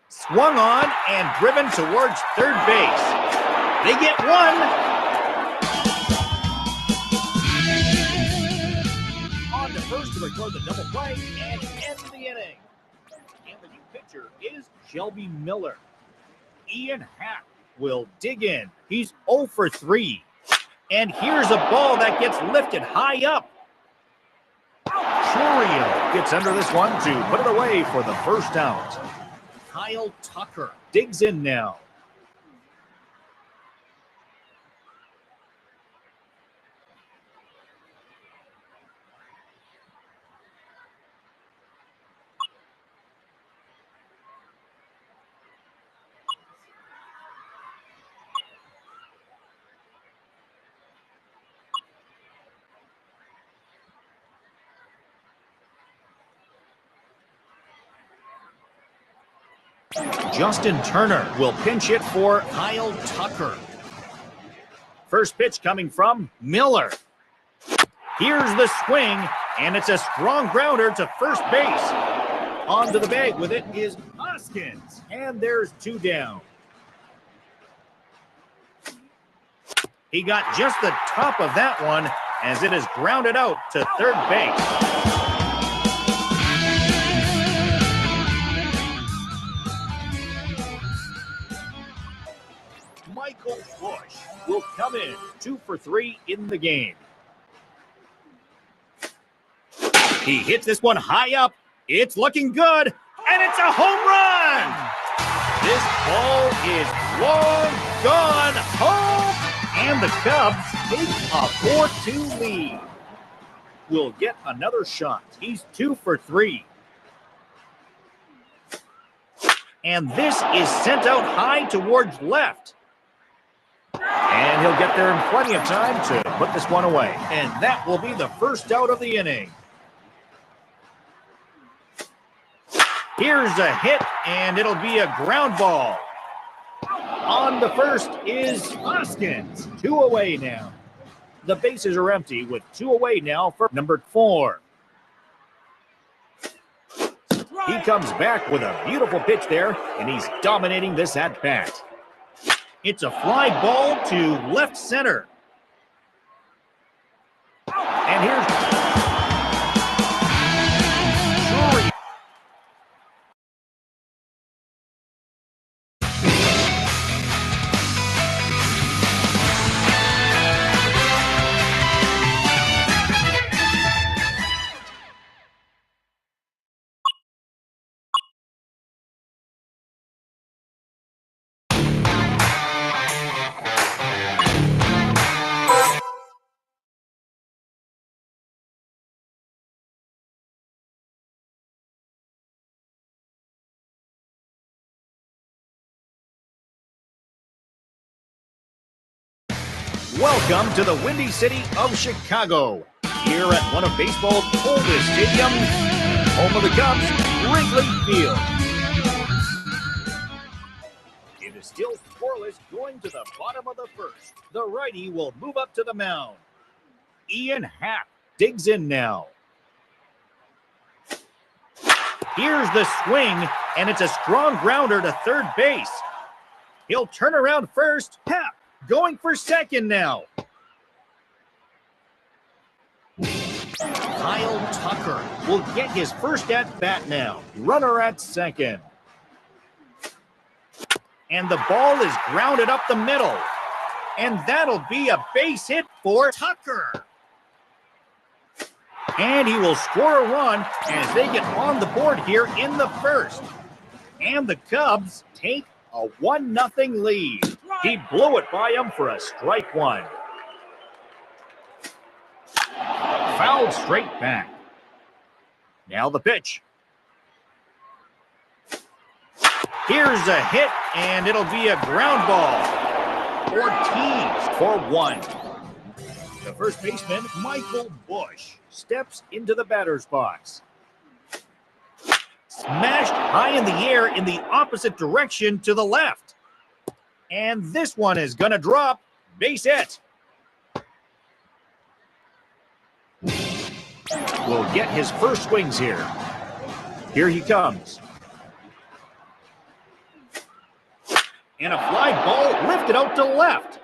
Swung on and driven towards third base. They get one. On to first to record the double play and end the inning. And the new pitcher is Shelby Miller. Ian Happ will dig in. He's 0 for 3. And here's a ball that gets lifted high up. Churio gets under this one to put it away for the first out. Kyle Tucker digs in now. Justin Turner will pinch it for Kyle Tucker. First pitch coming from Miller. Here's the swing, and it's a strong grounder to first base. Onto the bag with it is Hoskins, and there's 2 down. He got just the top of that one as it is grounded out to third base. Michael Bush will come in 2 for 3 in the game. He hits this one high up. It's looking good, and it's a home run. This ball is long gone home, and the Cubs take a 4-2 lead. Will get another shot. He's 2 for 3. And this is sent out high towards left. And he'll get there in plenty of time to put this one away. And that will be the first out of the inning. Here's a hit, and it'll be a ground ball. On the first is Hoskins. 2 away now. The bases are empty with 2 away now for number 4. He comes back with a beautiful pitch there, and he's dominating this at-bat. It's a fly ball to left center. And here's Drury. Welcome to the Windy City of Chicago. Here at one of baseball's oldest stadiums, home of the Cubs, Wrigley Field. It is still scoreless going to the bottom of the first. The righty will move up to the mound. Ian Happ digs in now. Here's the swing, and it's a strong grounder to third base. He'll turn around first. Happ going for second now. Kyle Tucker will get his first at-bat now. Runner at second. And the ball is grounded up the middle. And that'll be a base hit for Tucker. And he will score a run as they get on the board here in the first. And the Cubs take a 1-0 lead. He blew it by him for a strike one. Fouled straight back. Now the pitch. Here's a hit, and it'll be a ground ball. Ortiz for 1. The first baseman, Michael Bush, steps into the batter's box. Smashed high in the air in the opposite direction to the left. And this one is going to drop. Base hit. Will get his first swings here. Here he comes. And a fly ball lifted out to left.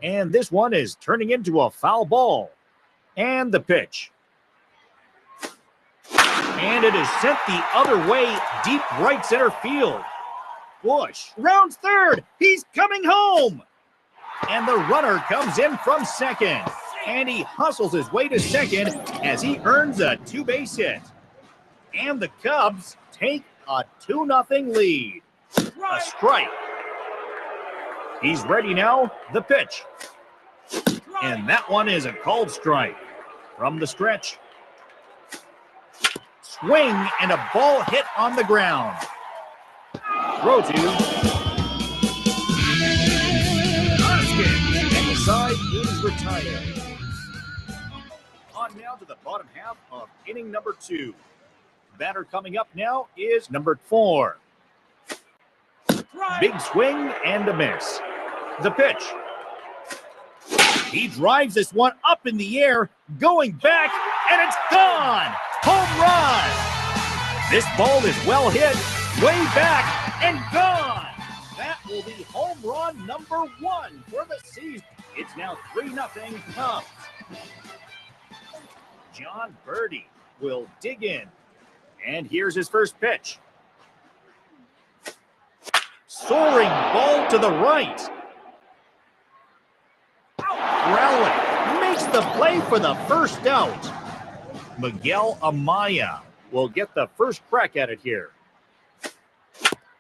And this one is turning into a foul ball. And the pitch. And it is sent the other way, deep right center field. Bush rounds third. He's coming home. And the runner comes in from second. And he hustles his way to second as he earns a 2-base hit. And the Cubs take a 2-0 lead. A strike. He's ready now. The pitch. And that one is a called strike. From the stretch. Swing and a ball hit on the ground. Throw to Hoskins, and the side is retired. On now to the bottom half of inning number 2. Batter coming up now is number 4. Big swing and a miss. The pitch. He drives this one up in the air, going back, and it's gone. Home run. This ball is well hit, way back, and gone. That will be home run number 1 for the season. It's now 3-0 Cubs. John Birdie will dig in. And here's his first pitch. Soaring ball to the right. Growling makes the play for the first out. Miguel Amaya will get the first crack at it here.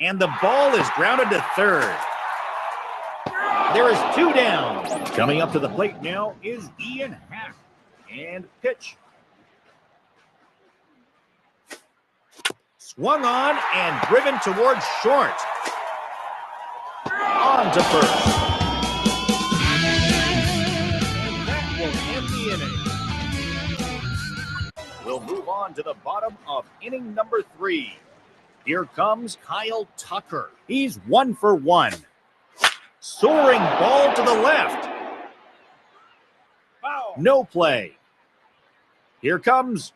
And the ball is grounded to third. There is 2 down. Coming up to the plate now is Ian Happ. And pitch. Swung on and driven towards short. On to first. And that will end the inning. We'll move on to the bottom of inning number 3. Here comes Kyle Tucker. He's 1 for 1. Soaring ball to the left. Foul. No play. Here comes.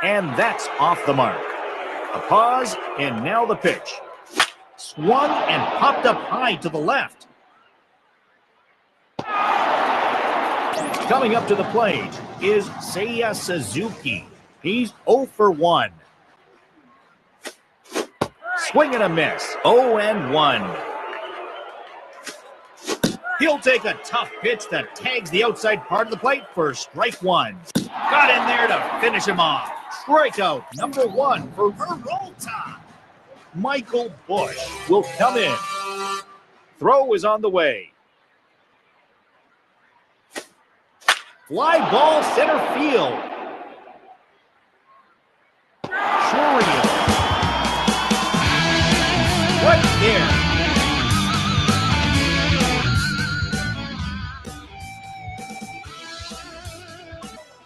And that's off the mark. A pause, and now the pitch. Swung and popped up high to the left. Coming up to the plate is Seiya Suzuki. He's 0 for 1. Swing and a miss. 0-1. He'll take a tough pitch that tags the outside part of the plate for strike 1. Got in there to finish him off. Strikeout number 1 for Peralta. Michael Bush will come in. Throw is on the way. Fly ball center field. Churian. Right there.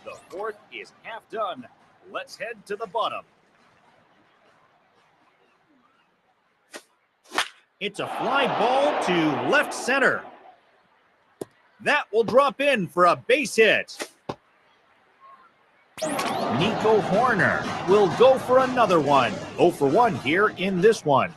The fourth is half done. Let's head to the bottom. It's a fly ball to left center. That will drop in for a base hit. Nico Horner will go for another one. 0 for 1 here in this one.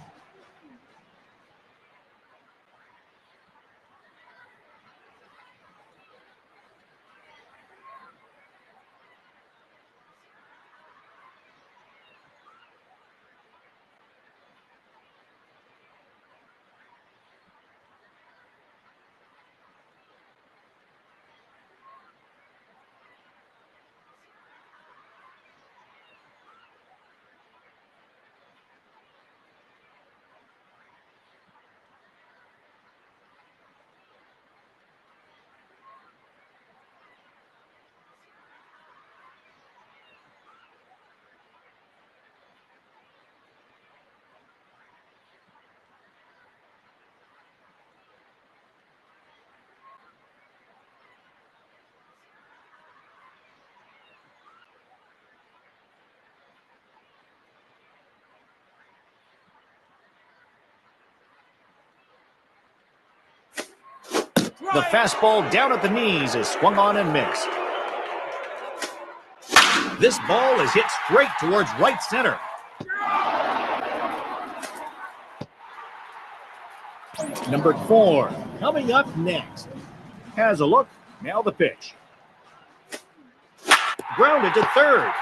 The fastball down at the knees is swung on and missed. This ball is hit straight towards right center. Number 4 coming up next. Has a look. Now the pitch. Grounded to third.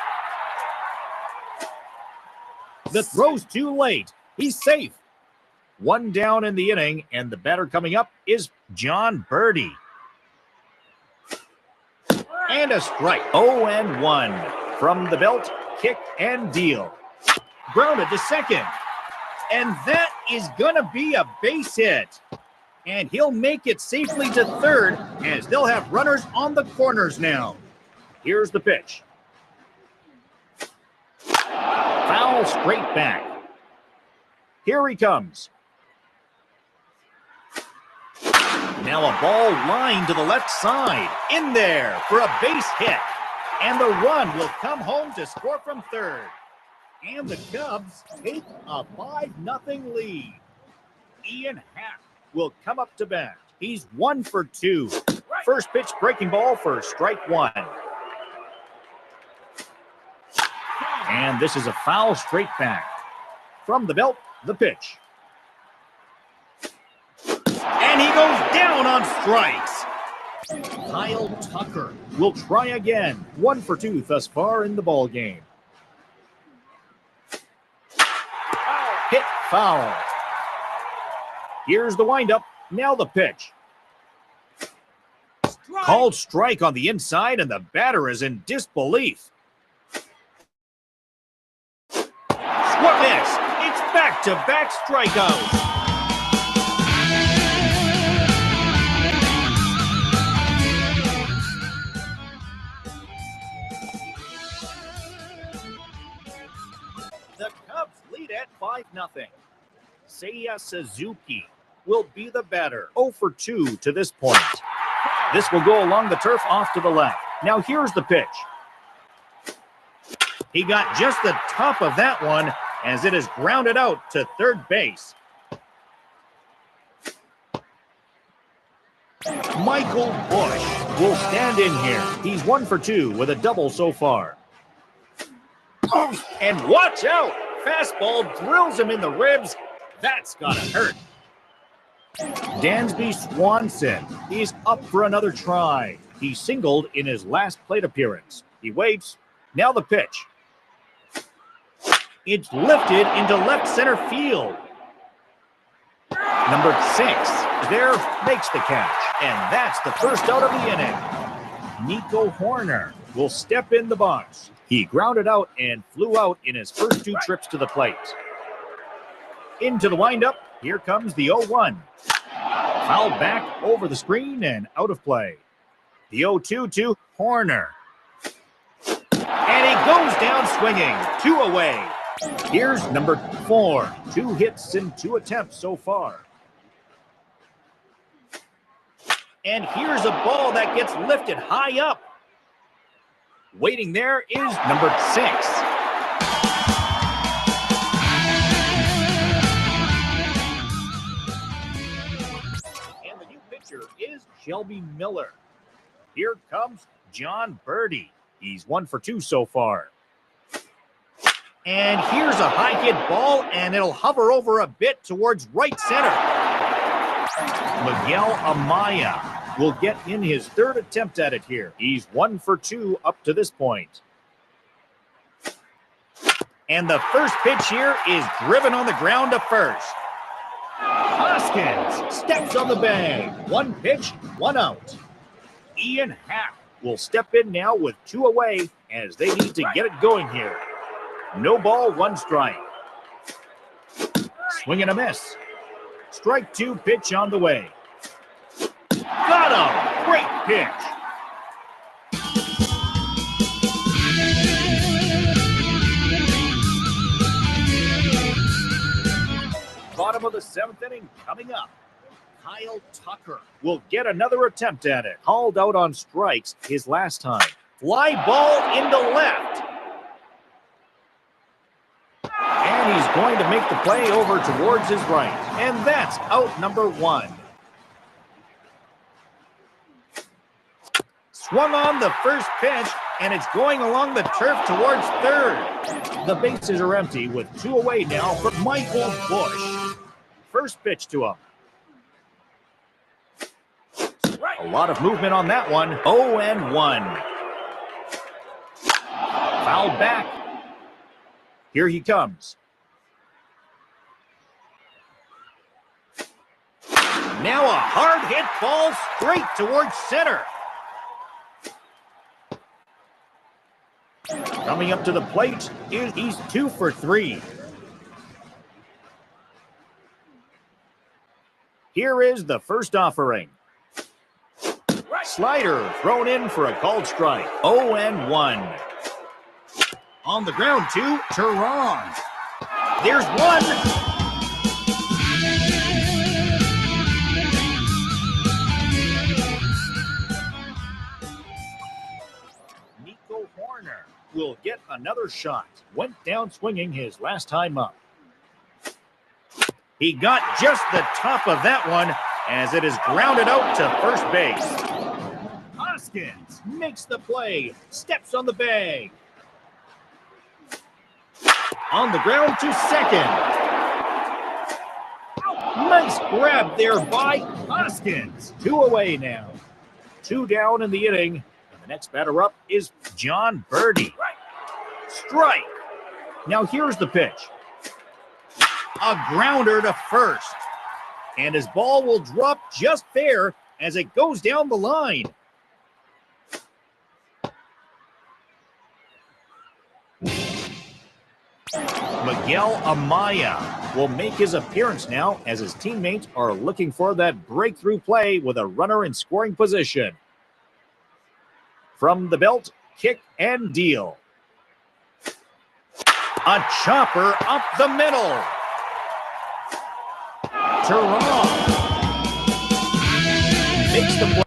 The throw's too late. He's safe. 1 down in the inning, and the batter coming up is John Birdie. And a strike. 0-1 from the belt, kick and deal. Grounded to second. And that is going to be a base hit. And he'll make it safely to third, as they'll have runners on the corners now. Here's the pitch. Foul straight back. Here he comes. Now a ball lined to the left side. In there for a base hit. And the run will come home to score from third. And the Cubs take a 5-0 lead. Ian Happ will come up to bat. He's 1 for 2. First pitch breaking ball for strike 1. And this is a foul straight back. From the belt, the pitch. And he goes down on strikes. Kyle Tucker will try again. 1 for 2 thus far in the ball game. Hit foul. Here's the windup. Now the pitch. Called strike on the inside, and the batter is in disbelief. Swung miss. It's back-to-back strikeouts. lead at 5-0. Seiya Suzuki will be the batter. 0 for 2 to this point. This will go along the turf off to the left. Now here's the pitch. He got just the top of that one as it is grounded out to third base. Michael Busch will stand in here. He's 1 for 2 with a double so far. And watch out! Fastball drills him in the ribs. That's gotta hurt. Dansby Swanson is up for another try. He singled in his last plate appearance. He waits. Now the pitch. It's lifted into left center field. Number 6 there makes the catch. And that's the first out of the inning. Nico Horner will step in the box. He grounded out and flew out in his first 2 trips to the plate. Into the windup. Here comes the 0-1. Foul back over the screen and out of play. The 0-2 to Horner. And he goes down swinging. 2 away. Here's number 4. 2 hits in 2 attempts so far. And here's a ball that gets lifted high up. Waiting there is number 6. And the new pitcher is Shelby Miller. Here comes John Birdie. He's 1 for 2 so far. And here's a high hit ball, and it'll hover over a bit towards right center. Miguel Amaya will get in his 3rd attempt at it here. He's 1 for 2 up to this point. And the first pitch here is driven on the ground to first. Hoskins steps on the bag. 1 pitch, 1 out. Ian Happ will step in now with 2 away as they need to get it going here. No ball, 1 strike. Swing and a miss. Strike 2 pitch on the way. Got him! Great pitch. Bottom of the 7th inning coming up. Kyle Tucker will get another attempt at it. Called out on strikes his last time. Fly ball into left. And he's going to make the play over towards his right. And that's out number 1. Swung on the first pitch, and it's going along the turf towards third. The bases are empty with 2 away now for Michael Busch. First pitch to him. A lot of movement on that one. 0-1. Foul back. Here he comes. Now a hard hit ball straight towards center. Coming up to the plate, he's 2 for 3. Here is the first offering. Slider thrown in for a called strike. 0-1. On the ground to Tehran. There's 1. Nico Horner will get another shot. Went down swinging his last time up. He got just the top of that one as it is grounded out to first base. Hoskins makes the play, steps on the bag. On the ground to second. Nice grab there by Hoskins. 2 away now. 2 down in the inning. And the next batter up is John Birdie. Strike. Now here's the pitch. A grounder to first. And his ball will drop just there as it goes down the line. Miguel Amaya will make his appearance now as his teammates are looking for that breakthrough play with a runner in scoring position. From the belt, kick and deal. A chopper up the middle. Terrell makes the play.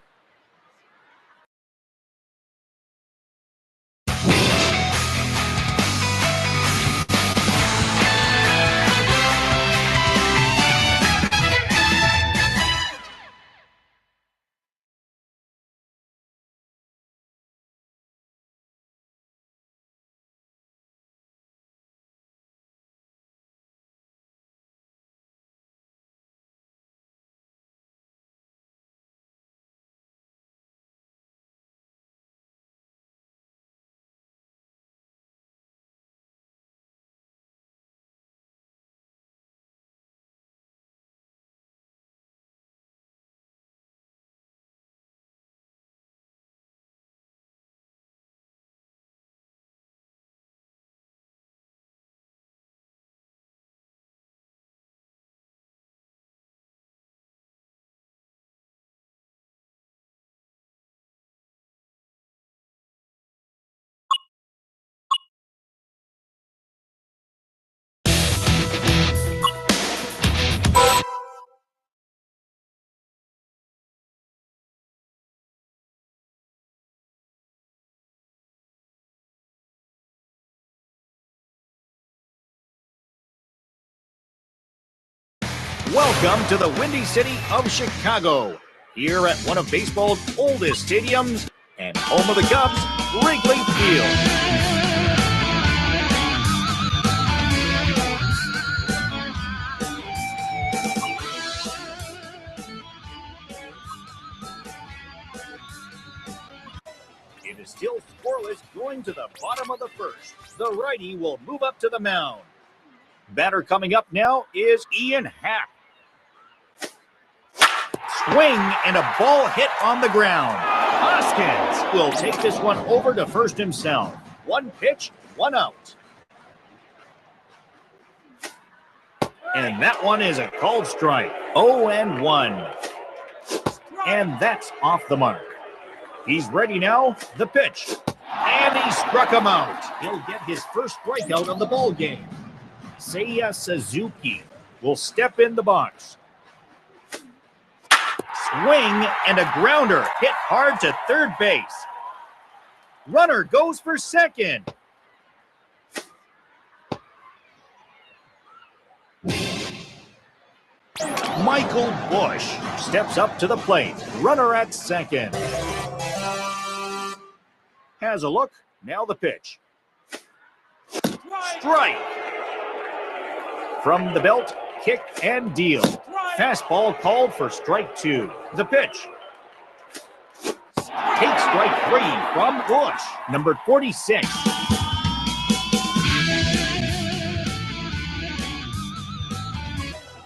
Welcome to the Windy City of Chicago, here at one of baseball's oldest stadiums and home of the Cubs, Wrigley Field. It is still scoreless going to the bottom of the first. The righty will move up to the mound. Batter coming up now is Ian Happ. Swing and a ball hit on the ground. Hoskins will take this one over to first himself. One pitch, one out. And that one is a called strike. 0-1. And that's off the mark. He's ready now. The pitch. And he struck him out. He'll get his first strikeout of the ball game. Seiya Suzuki will step in the box. Swing and a grounder hit hard to third base. Runner goes for second. Michael Bush steps up to the plate. Runner at second. Has a look. Now the pitch. Strike. From the belt, kick and deal. Fastball called for strike two. The pitch. Take strike three from Bush. Number 46.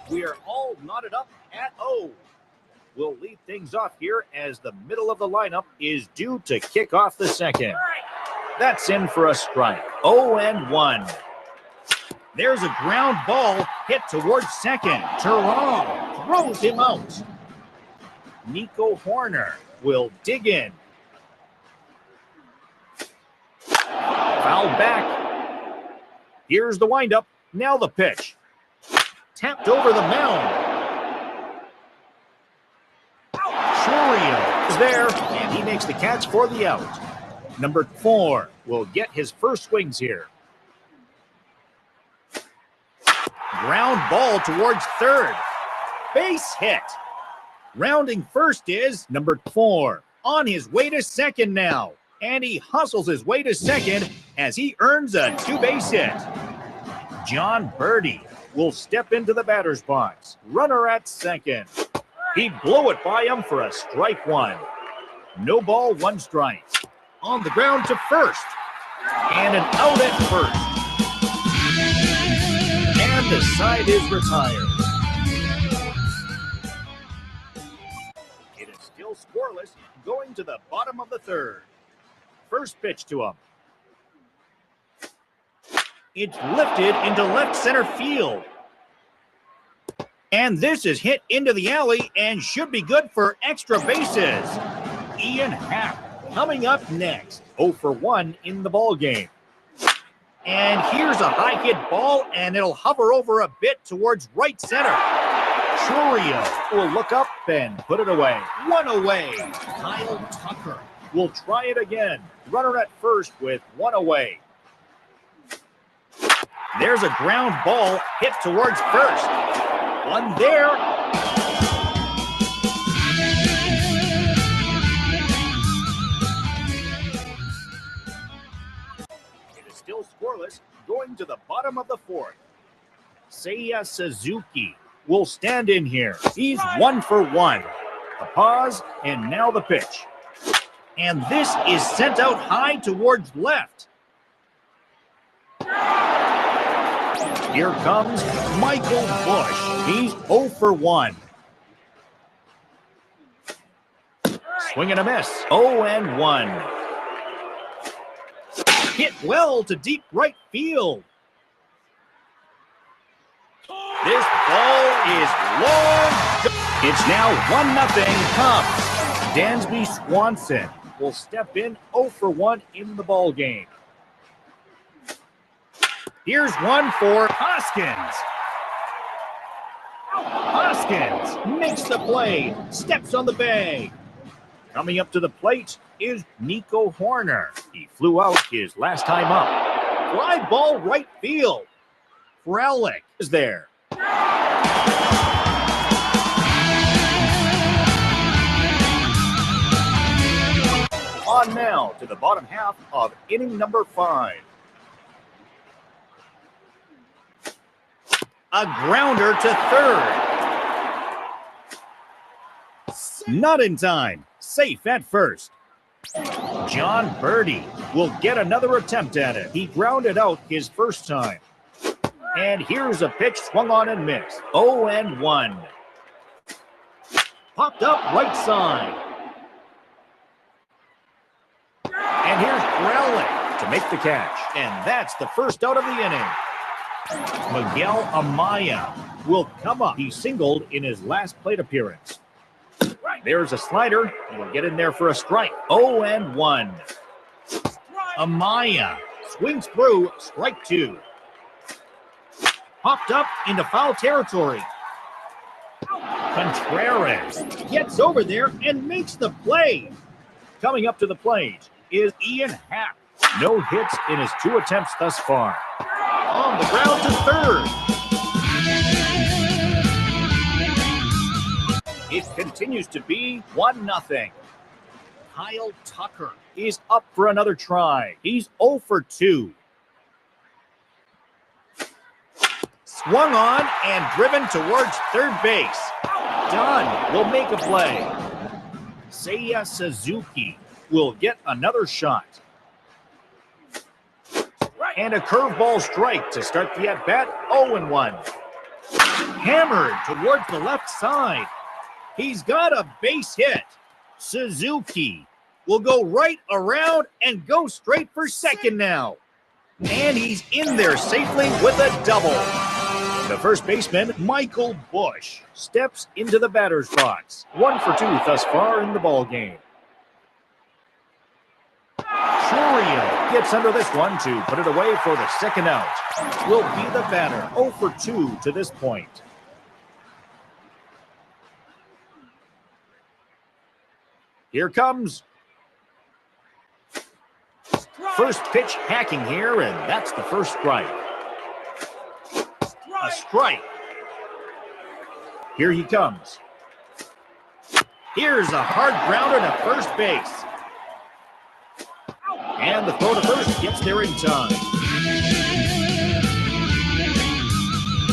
We are all knotted up at O. We'll lead things off here as the middle of the lineup is due to kick off the second. That's in for a strike. 0-1. There's a ground ball hit towards second. Terrell throws him out. Nico Horner will dig in. Foul back. Here's the windup. Now the pitch. Tapped over the mound. Churio is there, and he makes the catch for the out. Number 4 will get his first swings here. Ground ball towards third. Base hit. Rounding first is number 4. On his way to second now. And he hustles his way to second as he earns a 2-base hit. John Birdie will step into the batter's box. Runner at second. He blew it by him for a strike one. No ball, one strike. On the ground to first. And an out at first. And the side is retired. It is still scoreless going to the bottom of the third. First pitch to him. It's lifted into left center field. And this is hit into the alley and should be good for extra bases. Ian Happ coming up next. 0 for 1 in the ball game. And here's a high hit ball, and it'll hover over a bit towards right center. Churio will look up and put it away. One away. Kyle Tucker will try it again. Runner at first with one away. There's a ground ball hit towards first. One there. It is still scoreless, going to the bottom of the fourth. Seiya Suzuki will stand in here. He's 1 for 1. A pause, and now the pitch. And this is sent out high towards left. Here comes Michael Busch. He's 0 for 1. Swing and a miss. 0 and 1. Hit well to deep right field. This ball is long. It's now 1-0 Cubs. Dansby Swanson will step in 0 for 1 in the ball game. Here's one for Hoskins. Hoskins makes the play, steps on the bag. Coming up to the plate is Nico Horner. He flew out his last time up. Fly ball right field. Frelick is there. On now to the bottom half of inning number 5. A grounder to third. Not in time. Safe at first. John Birdie will get another attempt at it. He grounded out his first time. And here's a pitch swung on and missed. 0 and 1. Popped up right side. And here's Frelick to make the catch. And that's the first out of the inning. Miguel Amaya will come up. He singled in his last plate appearance. There's a slider. He will get in there for a strike. 0 and 1. Amaya swings through, strike 2. Popped up into foul territory. Contreras gets over there and makes the play. Coming up to the plate is Ian Happ. No hits in his 2 attempts thus far. On the ground to third. It continues to be 1-0. Kyle Tucker is up for another try. He's 0 for 2. Swung on and driven towards third base. Dunn will make a play. Seiya Suzuki will get another shot. And a curveball strike to start the at-bat. 0 and 1. Hammered towards the left side. He's got a base hit. Suzuki will go right around and go straight for second now. And he's in there safely with a double. The first baseman, Michael Busch, steps into the batter's box. 1 for 2 thus far in the ball game. Churio gets under this one to put it away for the second out. Will be the batter. 0 for 2 to this point. Here comes. First pitch hacking here, and that's the first strike. A strike. Here he comes. Here's a hard grounder to first base. And the throw to first gets there in time.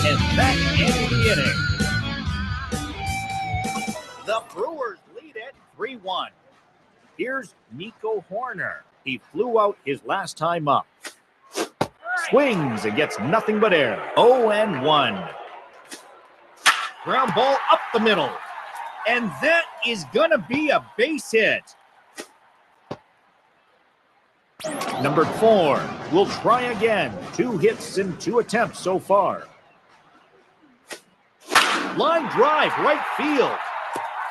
And that ends the inning. The Brewers lead it 3-1. Here's Nico Horner. He flew out his last time up. Swings and gets nothing but air. 0 and 1. Ground ball up the middle. And that is going to be a base hit. Number 4 will try again. 2 hits in 2 attempts so far. Line drive right field.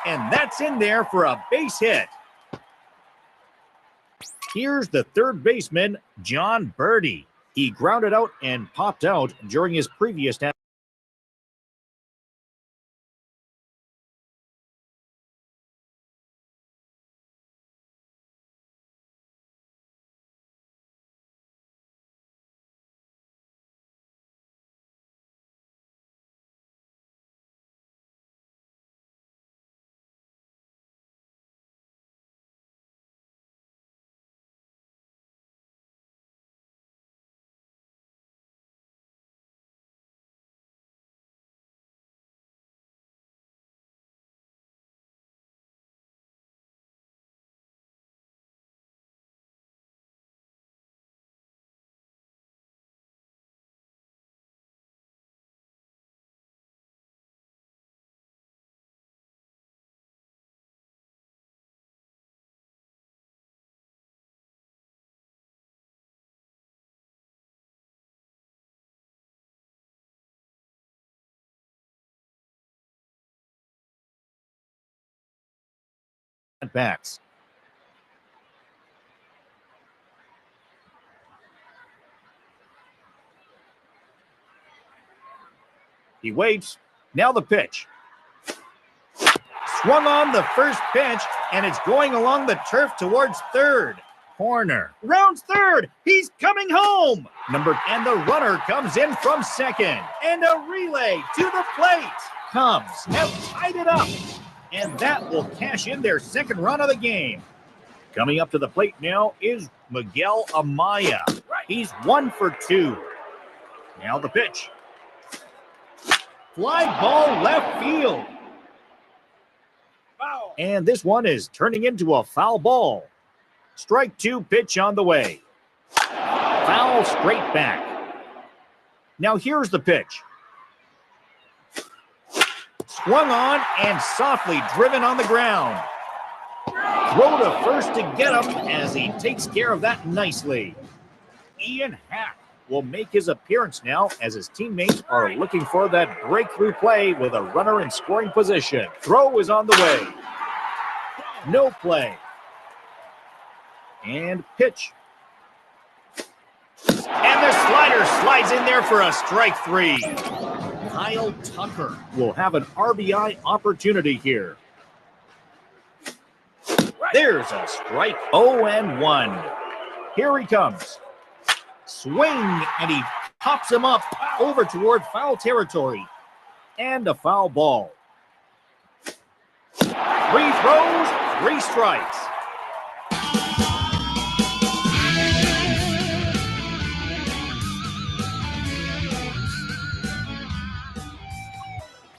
And that's in there for a base hit. Here's the third baseman, John Birdie. He grounded out and popped out during his previous bats. He waits. Now the pitch. Swung on the first pitch, and it's going along the turf towards third. Corner. Rounds third. He's coming home. And the runner comes in from second. And a relay to the plate. Cubs have tied it up. And that will cash in their second run of the game. Coming up to the plate now is Miguel Amaya. He's 1 for 2. Now the pitch. Fly ball left field. Foul. And this one is turning into a foul ball. Strike 2 pitch on the way. Foul straight back. Now here's the pitch. Swung on and softly driven on the ground. Throw to first to get him as he takes care of that nicely. Ian Hack will make his appearance now as his teammates are looking for that breakthrough play with a runner in scoring position. Throw is on the way. No play. And pitch. And the slider slides in there for a strike 3. Kyle Tucker will have an RBI opportunity here. There's a strike. 0-1. Here he comes. Swing, and he pops him up over toward foul territory. And a foul ball. 3 throws, 3 strikes.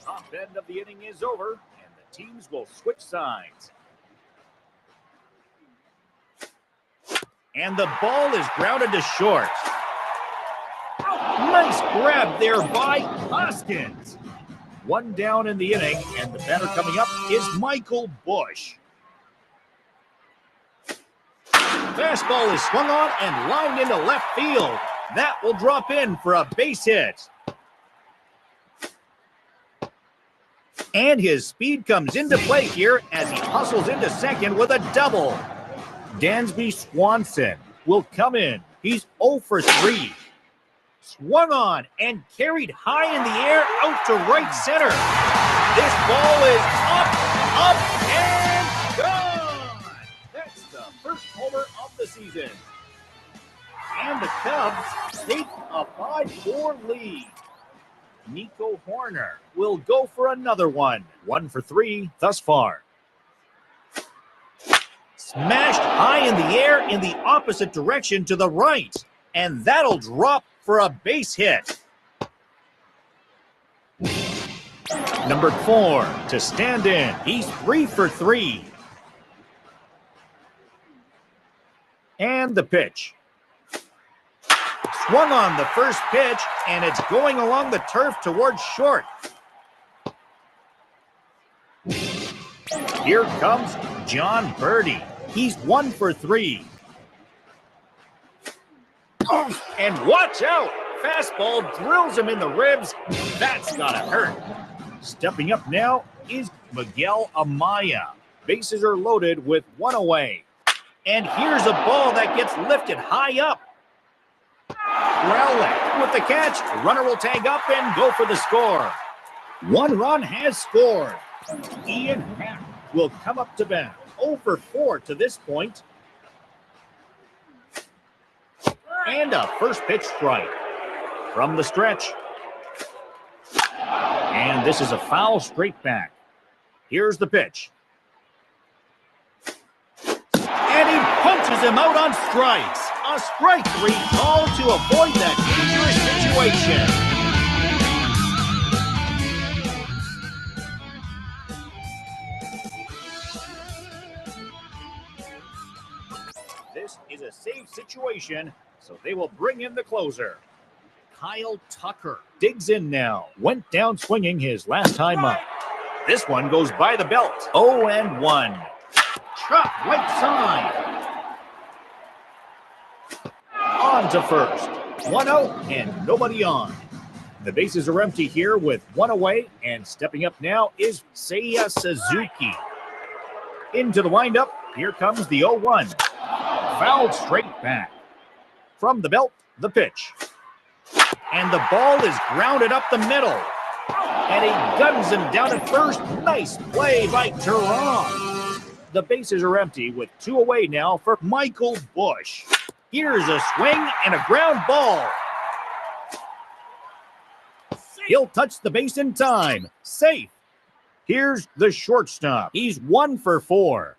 Top end of the inning is over, and the teams will switch sides. And the ball is grounded to short. Nice grab there by Hoskins. 1 down in the inning, and the batter coming up is Michael Bush. Fastball is swung on and lined into left field. That will drop in for a base hit. And his speed comes into play here as he hustles into second with a double. Dansby Swanson will come in. He's 0 for 3. Swung on and carried high in the air out to right center. This ball is up, and gone. That's the first homer of the season. And the Cubs take a 5-4 lead. Nico Horner will go for another one. 1 for 3 thus far. Smashed high in the air in the opposite direction to the right. And that'll drop for a base hit. Number 4 to stand in. He's 3 for 3. And the pitch. Swung on the first pitch, and it's going along the turf towards short. Here comes John Birdie. He's 1 for 3. And watch out! Fastball drills him in the ribs. That's gotta hurt. Stepping up now is Miguel Amaya. Bases are loaded with 1 away. And here's a ball that gets lifted high up. Rowlett with the catch. Runner will tag up and go for the score. 1 run has scored. Ian Happ will come up to bat. 0 for 4 to this point. And a first pitch strike from the stretch. And this is a foul straight back. Here's the pitch. And he punches him out on strikes. A strike 3 call to avoid that dangerous situation. This is a safe situation, so they will bring in the closer. Kyle Tucker digs in now. Went down swinging his last time up. This one goes by the belt. 0-1. Chop right side. On to first. 1-0 and nobody on. The bases are empty here with 1 away, and stepping up now is Seiya Suzuki. Into the windup. Here comes the 0-1. Fouled straight back. From the belt, the pitch. And the ball is grounded up the middle. And he guns him down at first. Nice play by Teron. The bases are empty with 2 away now for Michael Bush. Here's a swing and a ground ball. He'll touch the base in time. Safe. Here's the shortstop. He's 1 for 4.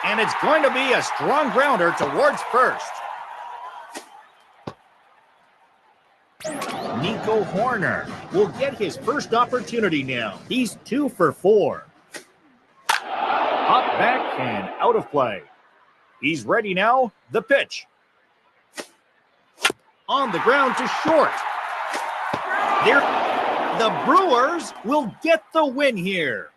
And it's going to be a strong grounder towards first. Nico Horner will get his first opportunity now. He's 2 for 4. Hop back and out of play. He's ready now. The pitch. On the ground to short. The Brewers will get the win here.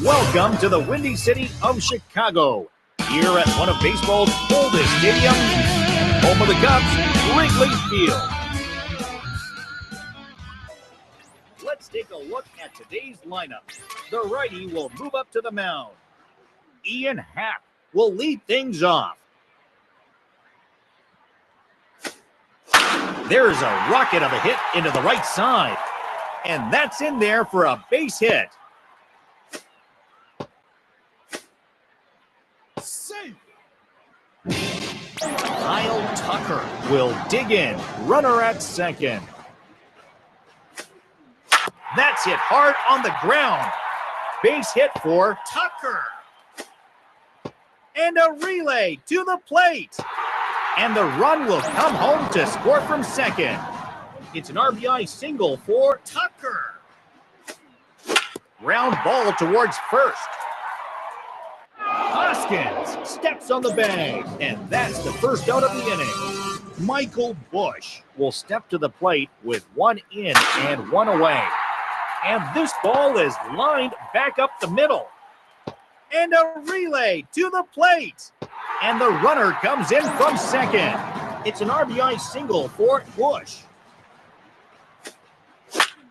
Welcome to the Windy City of Chicago. Here at one of baseball's oldest stadiums, home of the Cubs, Wrigley Field. Let's take a look at today's lineup. The righty will move up to the mound. Ian Happ will lead things off. There's a rocket of a hit into the right side. And that's in there for a base hit. Kyle Tucker will dig in. Runner at second. That's hit hard on the ground. Base hit for Tucker. And a relay to the plate. And the run will come home to score from second. It's an RBI single for Tucker. Ground ball towards first. Hoskins steps on the bag, and that's the first out of the inning. Michael Bush will step to the plate with 1 in and 1 away. And this ball is lined back up the middle. And a relay to the plate. And the runner comes in from second. It's an RBI single for Bush.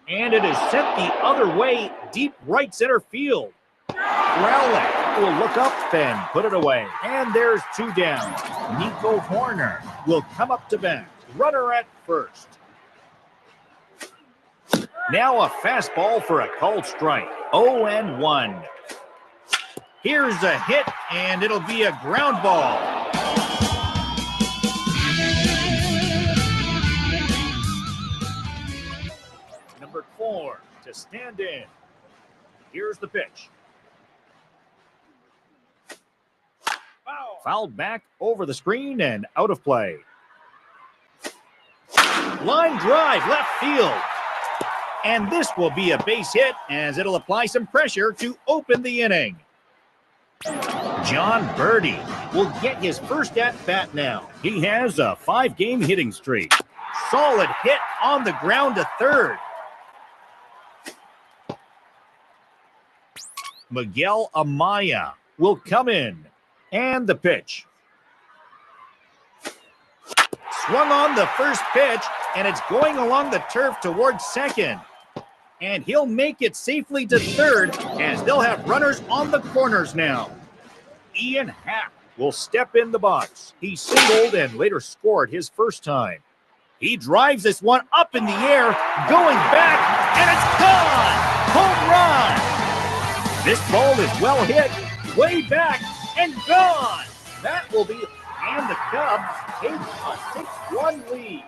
And it is sent the other way, deep right center field. Rowlett will look up and put it away. And there's 2 down. Nico Horner will come up to bat. Runner at first. Now a fastball for a called strike. 0-1. Here's a hit, and it'll be a ground ball. Number 4 to stand in. Here's the pitch. Fouled back over the screen and out of play. Line drive left field. And this will be a base hit as it'll apply some pressure to open the inning. John Birdie will get his first at-bat now. He has a 5-game hitting streak. Solid hit on the ground to third. Miguel Amaya will come in. And the pitch. Swung on the first pitch, and it's going along the turf towards second. And he'll make it safely to third as they'll have runners on the corners now. Ian Happ will step in the box. He singled and later scored his first time. He drives this one up in the air, going back, and it's gone! Home run! This ball is well hit, way back, and gone! That will be, and the Cubs take a 6-1 lead.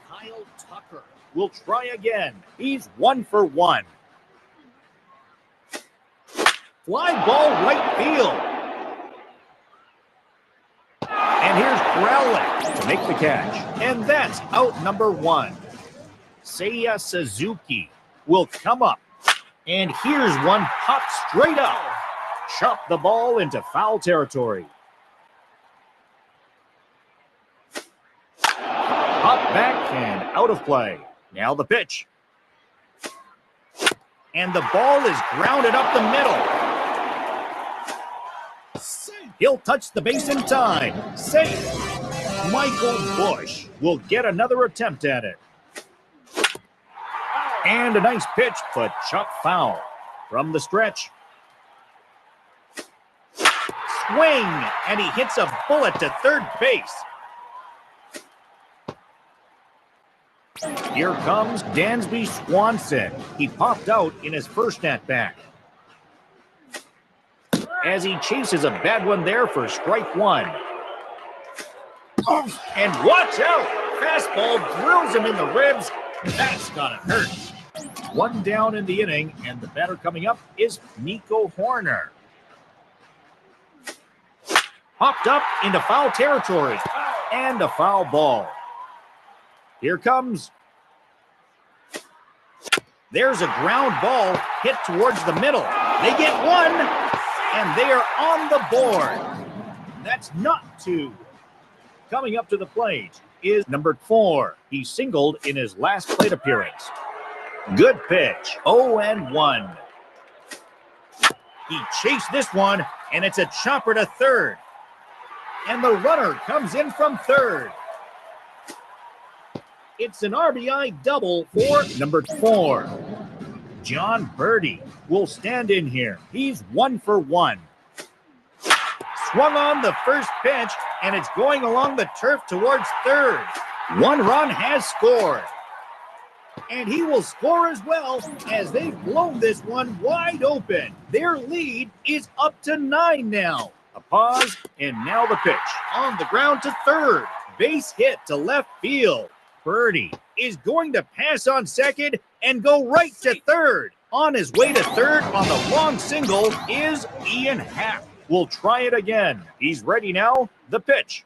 Kyle Tucker will try again. He's 1 for 1. Fly ball right field. And here's Growling to make the catch. And that's out number 1. Seiya Suzuki will come up. And here's one popped straight up. Chop the ball into foul territory. Hop back and out of play. Now the pitch. And the ball is grounded up the middle. He'll touch the base in time. Safe. Michael Bush will get another attempt at it. And a nice pitch, but chopped foul from the stretch. Swing, and he hits a bullet to third base. Here comes Dansby Swanson. He popped out in his first at-bat. As he chases a bad one there for strike 1. And watch out! Fastball drills him in the ribs. That's gonna hurt. 1 down in the inning, and the batter coming up is Nico Horner. Popped up into foul territory, and a foul ball. Here comes. There's a ground ball hit towards the middle. They get 1, and they are on the board. That's not 2. Coming up to the plate is number 4. He singled in his last plate appearance. Good pitch, 0-1. He chased this one, and it's a chopper to third. And the runner comes in from third. It's an RBI double for number 4. John Birdie will stand in here. He's 1 for 1. Swung on the first pitch, and it's going along the turf towards third. 1 run has scored. And he will score as well as they've blown this one wide open. Their lead is up to 9 now. A pause, and now the pitch. On the ground to third. Base hit to left field. Birdie is going to pass on second and go right to third. On his way to third on the long single is Ian Happ. We'll try it again. He's ready now. The pitch.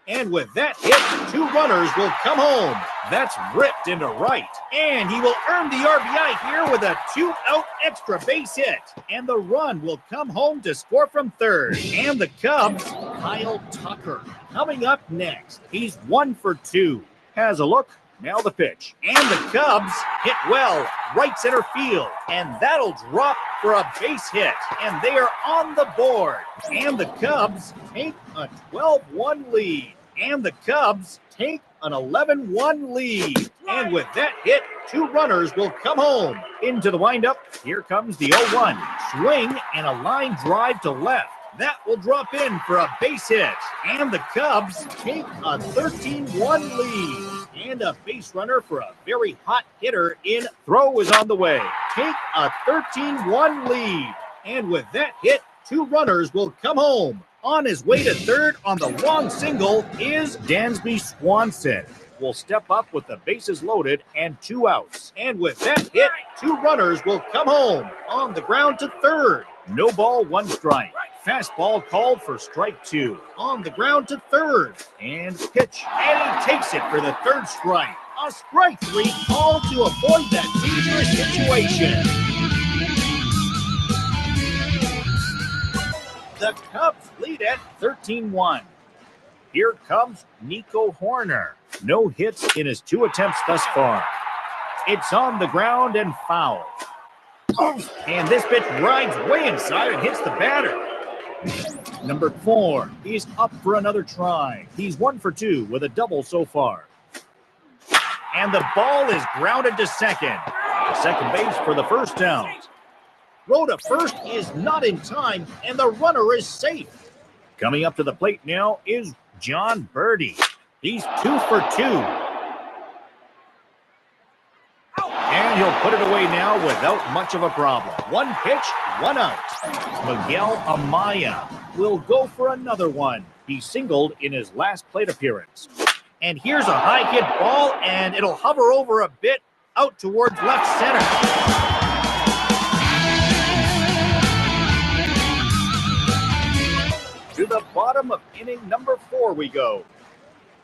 And with that hit, 2 runners will come home. That's ripped into right. And he will earn the RBI here with a 2-out extra base hit. And the run will come home to score from third. And the Cubs, Kyle Tucker, coming up next. He's 1 for 2. Has a look. Now the pitch. And the Cubs hit well, right center field. And that'll drop for a base hit. And they are on the board. And the Cubs take a 12-1 lead. And the Cubs take an 11-1 lead. And with that hit, 2 runners will come home. Into the windup, here comes the 0-1. Swing and a line drive to left. That will drop in for a base hit. And the Cubs take a 13-1 lead. And a base runner for a very hot hitter in. Throw is on the way. Take a 13-1 lead. And with that hit, 2 runners will come home. On his way to third on the long single is Dansby Swanson. Will step up with the bases loaded and 2 outs. And with that hit, 2 runners will come home. On the ground to third. No ball, 1 strike. fastball called for strike 2. On the ground to third. And pitch. And he takes it for the third strike. A strike 3 called to avoid that dangerous situation. The Cubs lead at 13-1. Here comes Nico Horner. No hits in his 2 attempts thus far. It's on the ground and foul. And this pitch rides way inside and hits the batter. Number 4, he's up for another try. He's 1 for 2 with a double so far. And the ball is grounded to second. The second base for the first down. Throw to first is not in time, and the runner is safe. Coming up to the plate now is John Birdie. He's 2 for 2. And he'll put it away now without much of a problem. 1 pitch, 1 out. Miguel Amaya will go for another one. He singled in his last plate appearance. And here's a high hit ball, and it'll hover over a bit out towards left center. To the bottom of inning number 4 we go.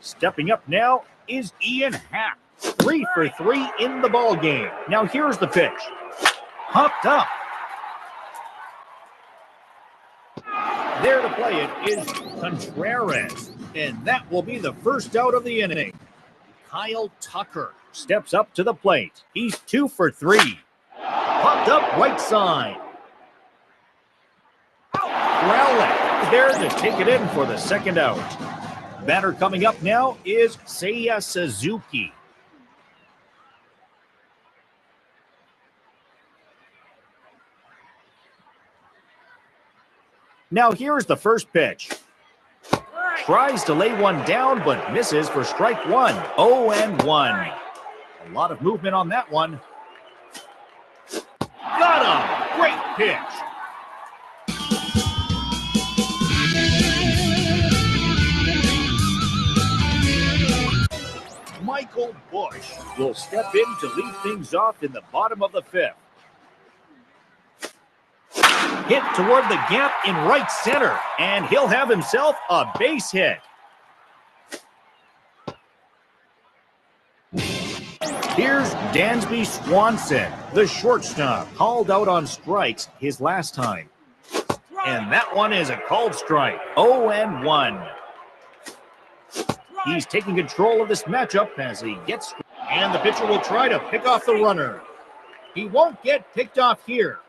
Stepping up now is Ian Happ. 3 for 3 in the ball game. Now here's the pitch. Hopped up. There to play it is Contreras. And that will be the first out of the inning. Kyle Tucker steps up to the plate. He's 2 for 3. Popped up right side. Relic there to take it in for the second out. Batter coming up now is Seiya Suzuki. Now here's the first pitch. Tries to lay one down, but misses for strike 1. 0-1. A lot of movement on that one. Got him! Great pitch. Michael Busch will step in to lead things off in the bottom of the 5th. Hit toward the gap in right center, and he'll have himself a base hit. Here's Dansby Swanson, the shortstop, called out on strikes his last time. And that one is a called strike, 0-1. He's taking control of this matchup as he gets, and the pitcher will try to pick off the runner. He won't get picked off here.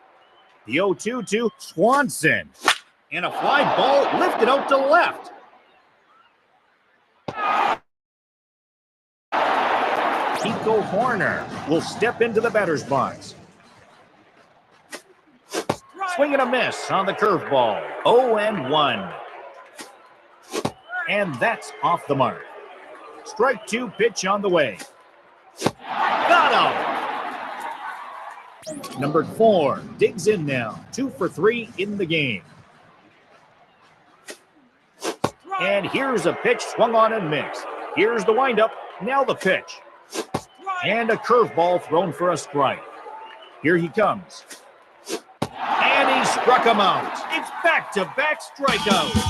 The 0-2 to Swanson. And a fly ball lifted out to left. Nico Horner will step into the batter's box. Swing and a miss on the curveball. 0-1. And that's off the mark. Strike 2 pitch on the way. Got him! Number 4 digs in now. 2 for 3 in the game. And here's a pitch swung on and mixed. Here's the windup. Now the pitch. And a curveball thrown for a strike. Here he comes. And he struck him out. It's back-to-back strikeouts.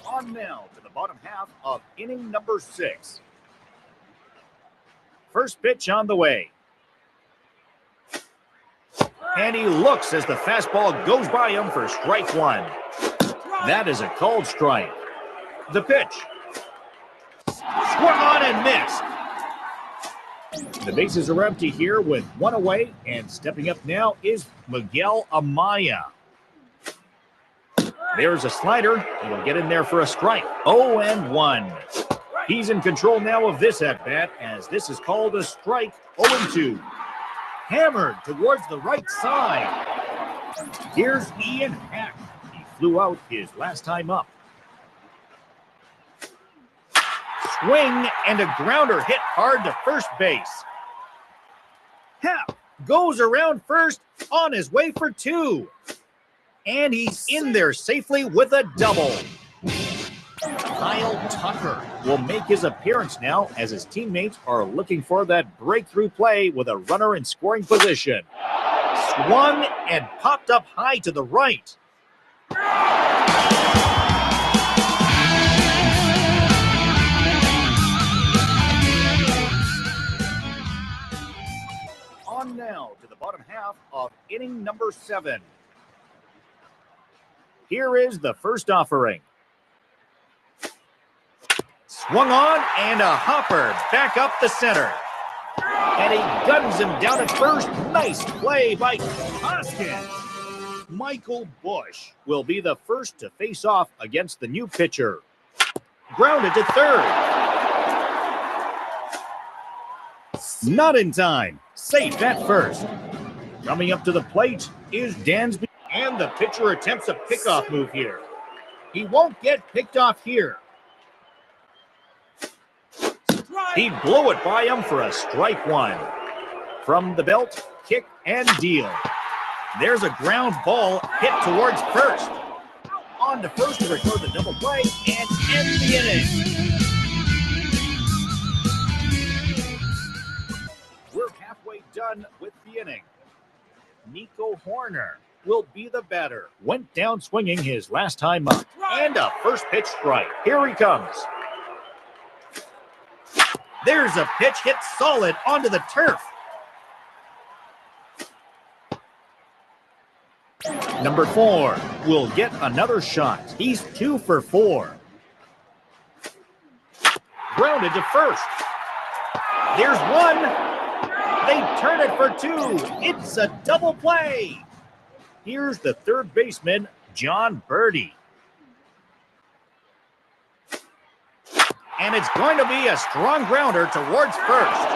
On now to the bottom half of inning number 6. First pitch on the way. And he looks as the fastball goes by him for strike 1. That is a called strike. The pitch. Swung on and missed. The bases are empty here with 1 away, and stepping up now is Miguel Amaya. There's a slider. He'll get in there for a strike. 0-1. He's in control now of this at-bat, as this is called a strike. 0-2. Hammered towards the right side. Here's Ian Happ. He flew out his last time up. Swing and a grounder hit hard to first base. Happ goes around first on his way for 2. And he's in there safely with a double. Kyle Tucker will make his appearance now as his teammates are looking for that breakthrough play with a runner in scoring position. Swung and popped up high to the right. On now to the bottom half of inning number 7. Here is the first offering. Swung on and a hopper back up the center. And he guns him down at first. Nice play by Hoskins. Michael Bush will be the first to face off against the new pitcher. Grounded to third. Not in time. Safe at first. Coming up to the plate is Dansby. And the pitcher attempts a pickoff move here. He won't get picked off here. He blew it by him for a strike one. From the belt, kick and deal. There's a ground ball hit towards first. On to first to record the double play and end the inning. We're halfway done with the inning. Nico Horner will be the batter. Went down swinging his last time up. And a first pitch strike. Here he comes. There's a pitch hit solid onto the turf. Number 4 will get another shot. He's 2 for 4. Grounded to first. There's one. They turn it for 2. It's a double play. Here's the third baseman, John Birdie. And it's going to be a strong grounder towards first.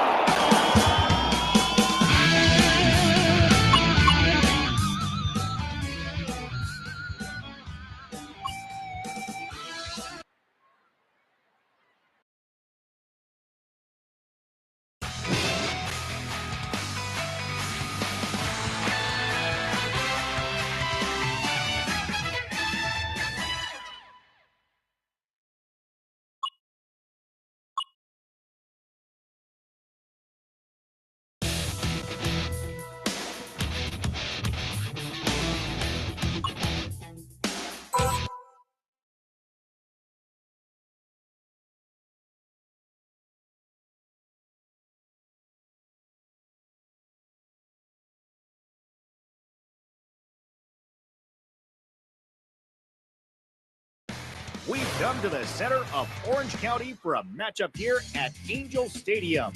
We've come to the center of Orange County for a matchup here at Angel Stadium.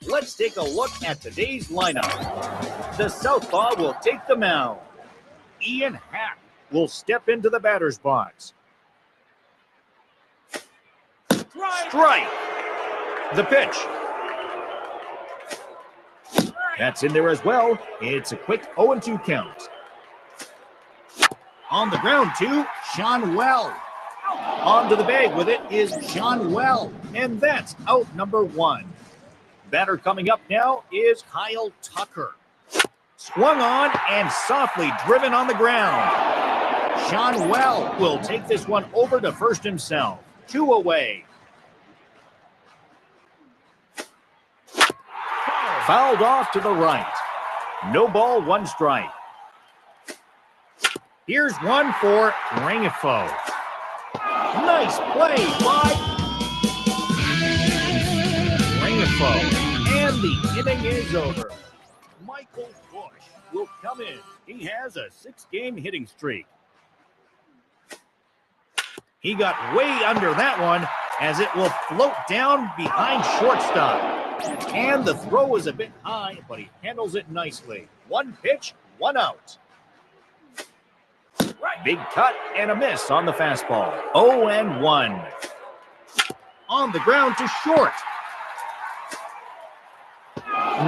Let's take a look at today's lineup. The southpaw will take the mound. Ian Hack will step into the batter's box. Strike. The pitch. That's in there as well. It's a quick 0-2 count. On the ground, too, Sean Well. Onto the bag with it is Sean Well. And that's out number 1. Batter coming up now is Kyle Tucker. Swung on and softly driven on the ground. Sean Well will take this one over to first himself. 2 away. Fouled off to the right. No ball, 1 strike. Here's one for Rangifo. Nice play by Rangifo. And the inning is over. Michael Bush will come in. He has a 6-game hitting streak. He got way under that one as it will float down behind shortstop. And the throw is a bit high, but he handles it nicely. 1 pitch, 1 out. Big cut and a miss on the fastball. 0-1. On the ground to short.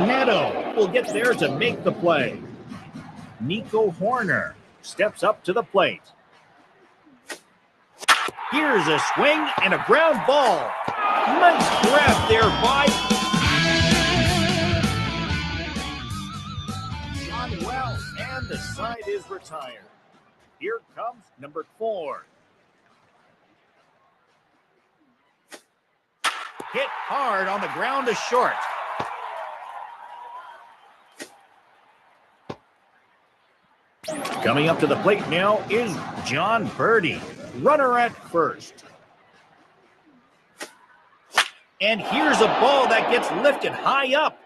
Neto will get there to make the play. Nico Horner steps up to the plate. Here's a swing and a ground ball. Nice grab there by Sean Well, and the side is retired. Here comes number 4. Hit hard on the ground to short. Coming up to the plate now is John Birdie, runner at first. And here's a ball that gets lifted high up.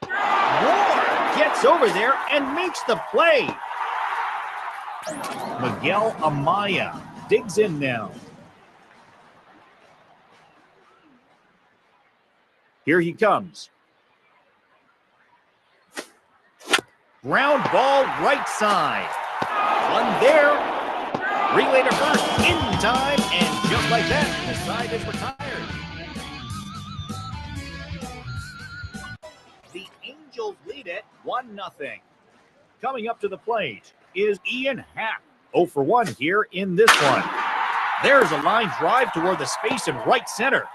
Ward gets over there and makes the play. Miguel Amaya digs in now. Here he comes. Ground ball right side. One there. Relay to first in time, and just like that, the side is retired. The Angels lead it 1-0. Coming up to the plate is Ian Happ. 0 for 1 here in this one. There's a line drive toward the space in right center.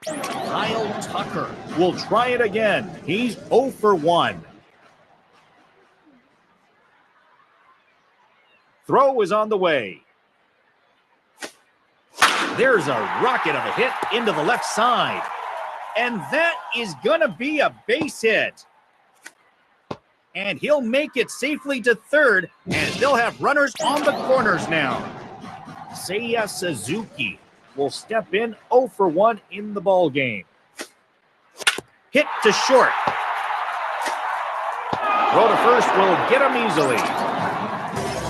Kyle Tucker will try it again. He's 0 for 1. Throw is on the way. There's a rocket of a hit into the left side. And that is going to be a base hit. And he'll make it safely to third, and they'll have runners on the corners now. Seiya Suzuki will step in 0 for 1 in the ball game. Hit to short. Throw to first will get him easily.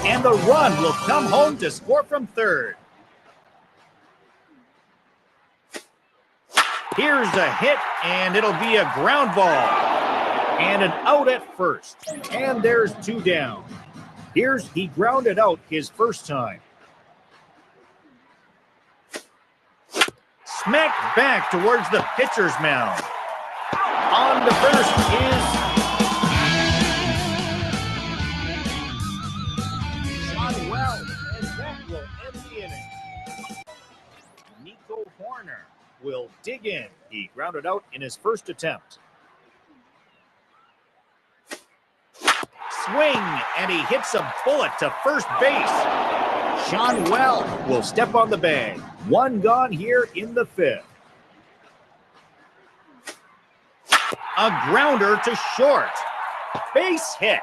And the run will come home to score from third. Here's a hit, and it'll be a ground ball. And an out at first. And there's 2 down. He grounded out his first time. Smacked back towards the pitcher's mound. On to first is Sean Wells, and that will end the inning. Nico Horner will dig in. He grounded out in his first attempt. Swing, and he hits a bullet to first base. Sean Wells will step on the bag. 1 gone here in the 5th. A grounder to short. Base hit.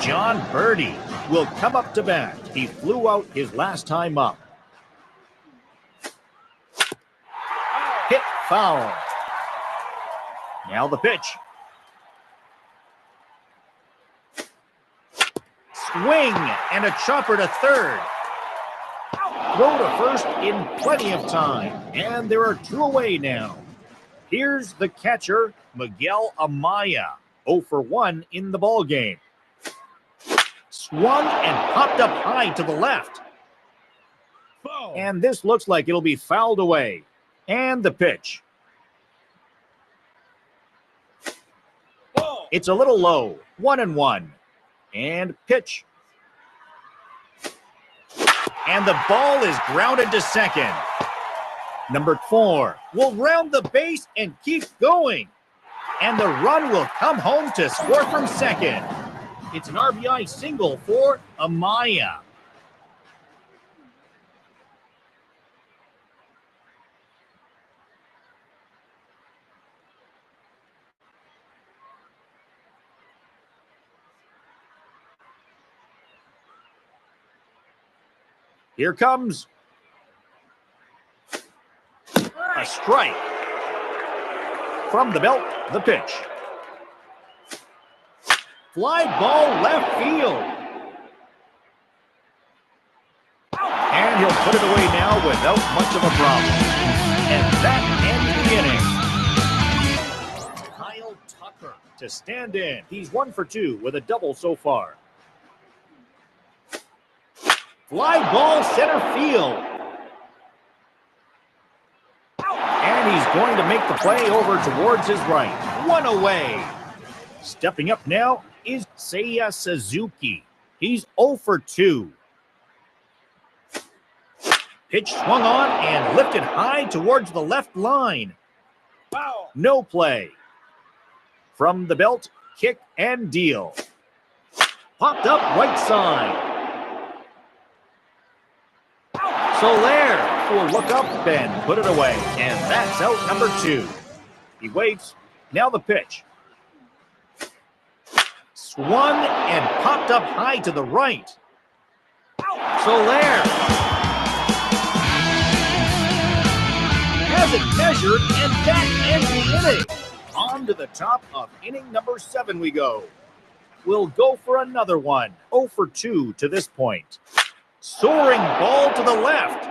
John Birdie will come up to bat. He flew out his last time up. Hit foul. Now the pitch. Swing and a chopper to third. Throw to first in plenty of time. And there are 2 away now. Here's the catcher, Miguel Amaya. 0 for 1 in the ball game. Swung and popped up high to the left. And this looks like it'll be fouled away. And the pitch. It's a little low. 1-1. And pitch. And the ball is grounded to second. Number 4 will round the base and keep going. And the run will come home to score from second. It's an RBI single for Amaya. Here comes a strike. From the belt, the pitch. Fly ball left field. And he'll put it away now without much of a problem. And that ends the inning. Kyle Tucker to stand in. He's 1 for 2 with a double so far. Fly ball center field. And he's going to make the play over towards his right. 1 away. Stepping up now is Seiya Suzuki. He's 0 for 2. Pitch swung on and lifted high towards the left line. Foul. No play. From the belt, kick and deal. Popped up right side. Soler will look up and put it away. And that's out number 2. He waits. Now the pitch. Swung and popped up high to the right. Soler has it measured, and that ends the inning. On to the top of inning number 7 we go. We'll go for another one. 0 for 2 to this point. Soaring ball to the left.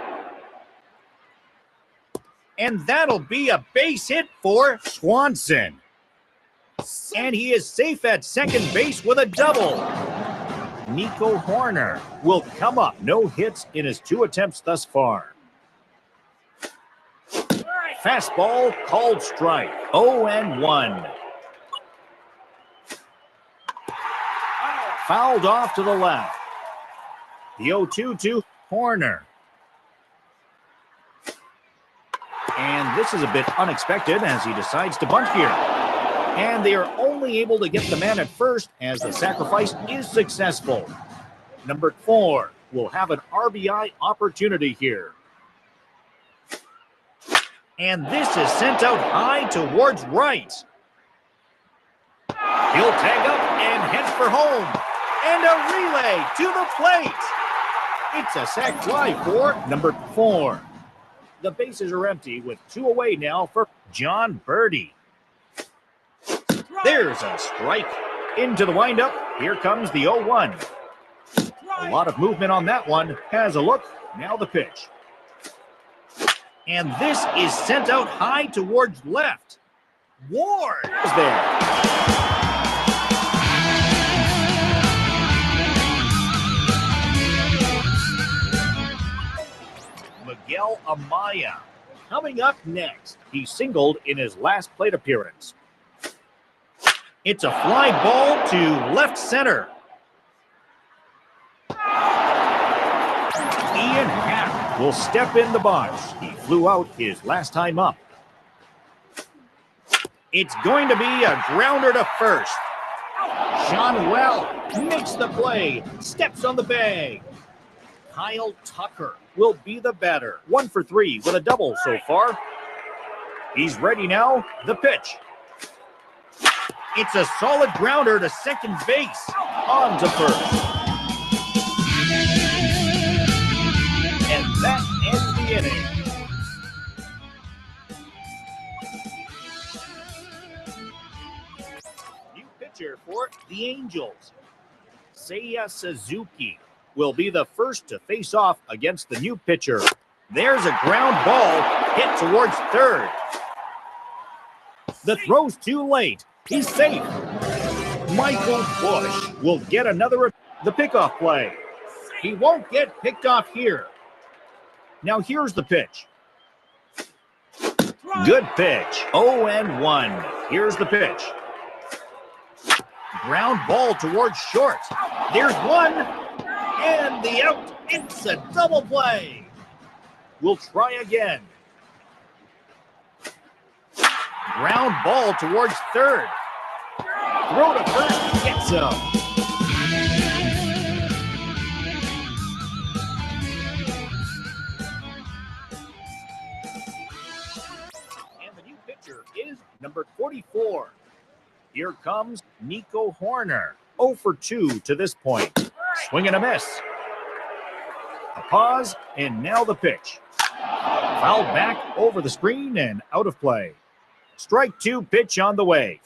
And that'll be a base hit for Swanson. And he is safe at second base with a double. Nico Horner will come up. No hits in his 2 attempts thus far. Fastball called strike. 0-1. Fouled off to the left. The 0-2 to Horner. And this is a bit unexpected as he decides to bunt here. And they are only able to get the man at first as the sacrifice is successful. Number 4 will have an RBI opportunity here. And this is sent out high towards right. He'll tag up and head for home. And a relay to the plate. It's a sac fly for number 4. The bases are empty with 2 away now for John Birdie. There's a strike. Into the windup. Here comes the 0-1. A lot of movement on that one. Has a look. Now the pitch. And this is sent out high towards left. Ward is there. Miguel Amaya coming up next. He singled in his last plate appearance. It's a fly ball to left center. Ian Happ will step in the box. He flew out his last time up. It's going to be a grounder to first. Sean Well makes the play, steps on the bag. Kyle Tucker will be the batter. 1 for 3 with a double so far. He's ready now. The pitch. It's a solid grounder to second base. On to first. And that ends the inning. New pitcher for the Angels. Seiya Suzuki will be the first to face off against the new pitcher. There's a ground ball hit towards third. The throw's too late. He's safe. Michael Bush will get another the pickoff play. He won't get picked off here. Now here's the pitch. Good pitch. 0-1. Here's the pitch. Ground ball towards short. There's one. And the out. It's a double play. We'll try again. Ground ball towards third. Throw to first. Gets him. And the new pitcher is number 44. Here comes Nico Horner. 0 for 2 to this point. Swing and a miss. A pause, and now the pitch. Fouled back over the screen and out of play. Strike 2 pitch on the way.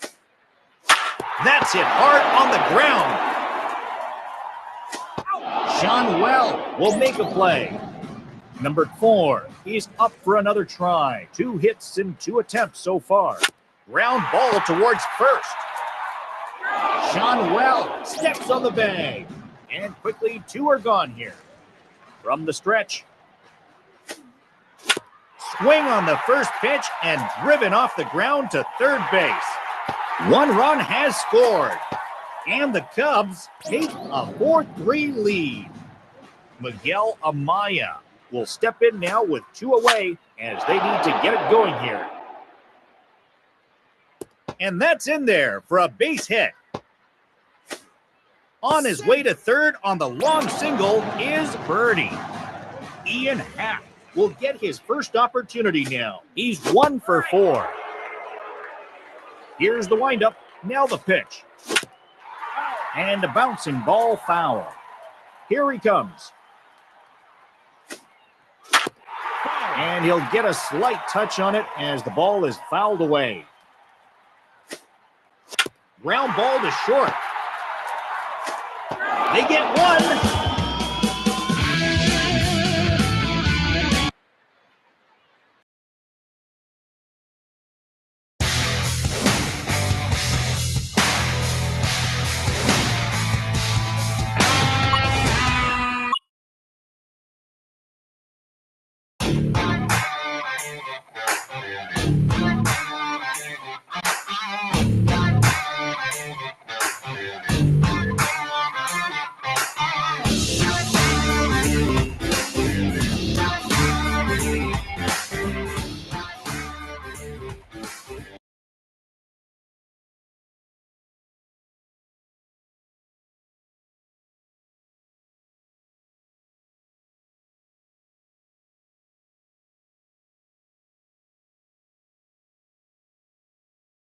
That's hit hard on the ground. Sean Well will make a play. Number 4, he's up for another try. 2 hits in 2 attempts so far. Ground ball towards first. Sean Well steps on the bag. And quickly 2 are gone here. From the stretch. Swing on the first pitch and driven off the ground to third base. 1 run has scored. And the Cubs take a 4-3 lead. Miguel Amaya will step in now with 2 away as they need to get it going here. And that's in there for a base hit. On his way to third on the long single is Birdie. Ian Happ will get his first opportunity now. He's 1 for 4. Here's the windup. Now the pitch. And a bouncing ball foul. Here he comes. And he'll get a slight touch on it as the ball is fouled away. Ground ball to short. They get one.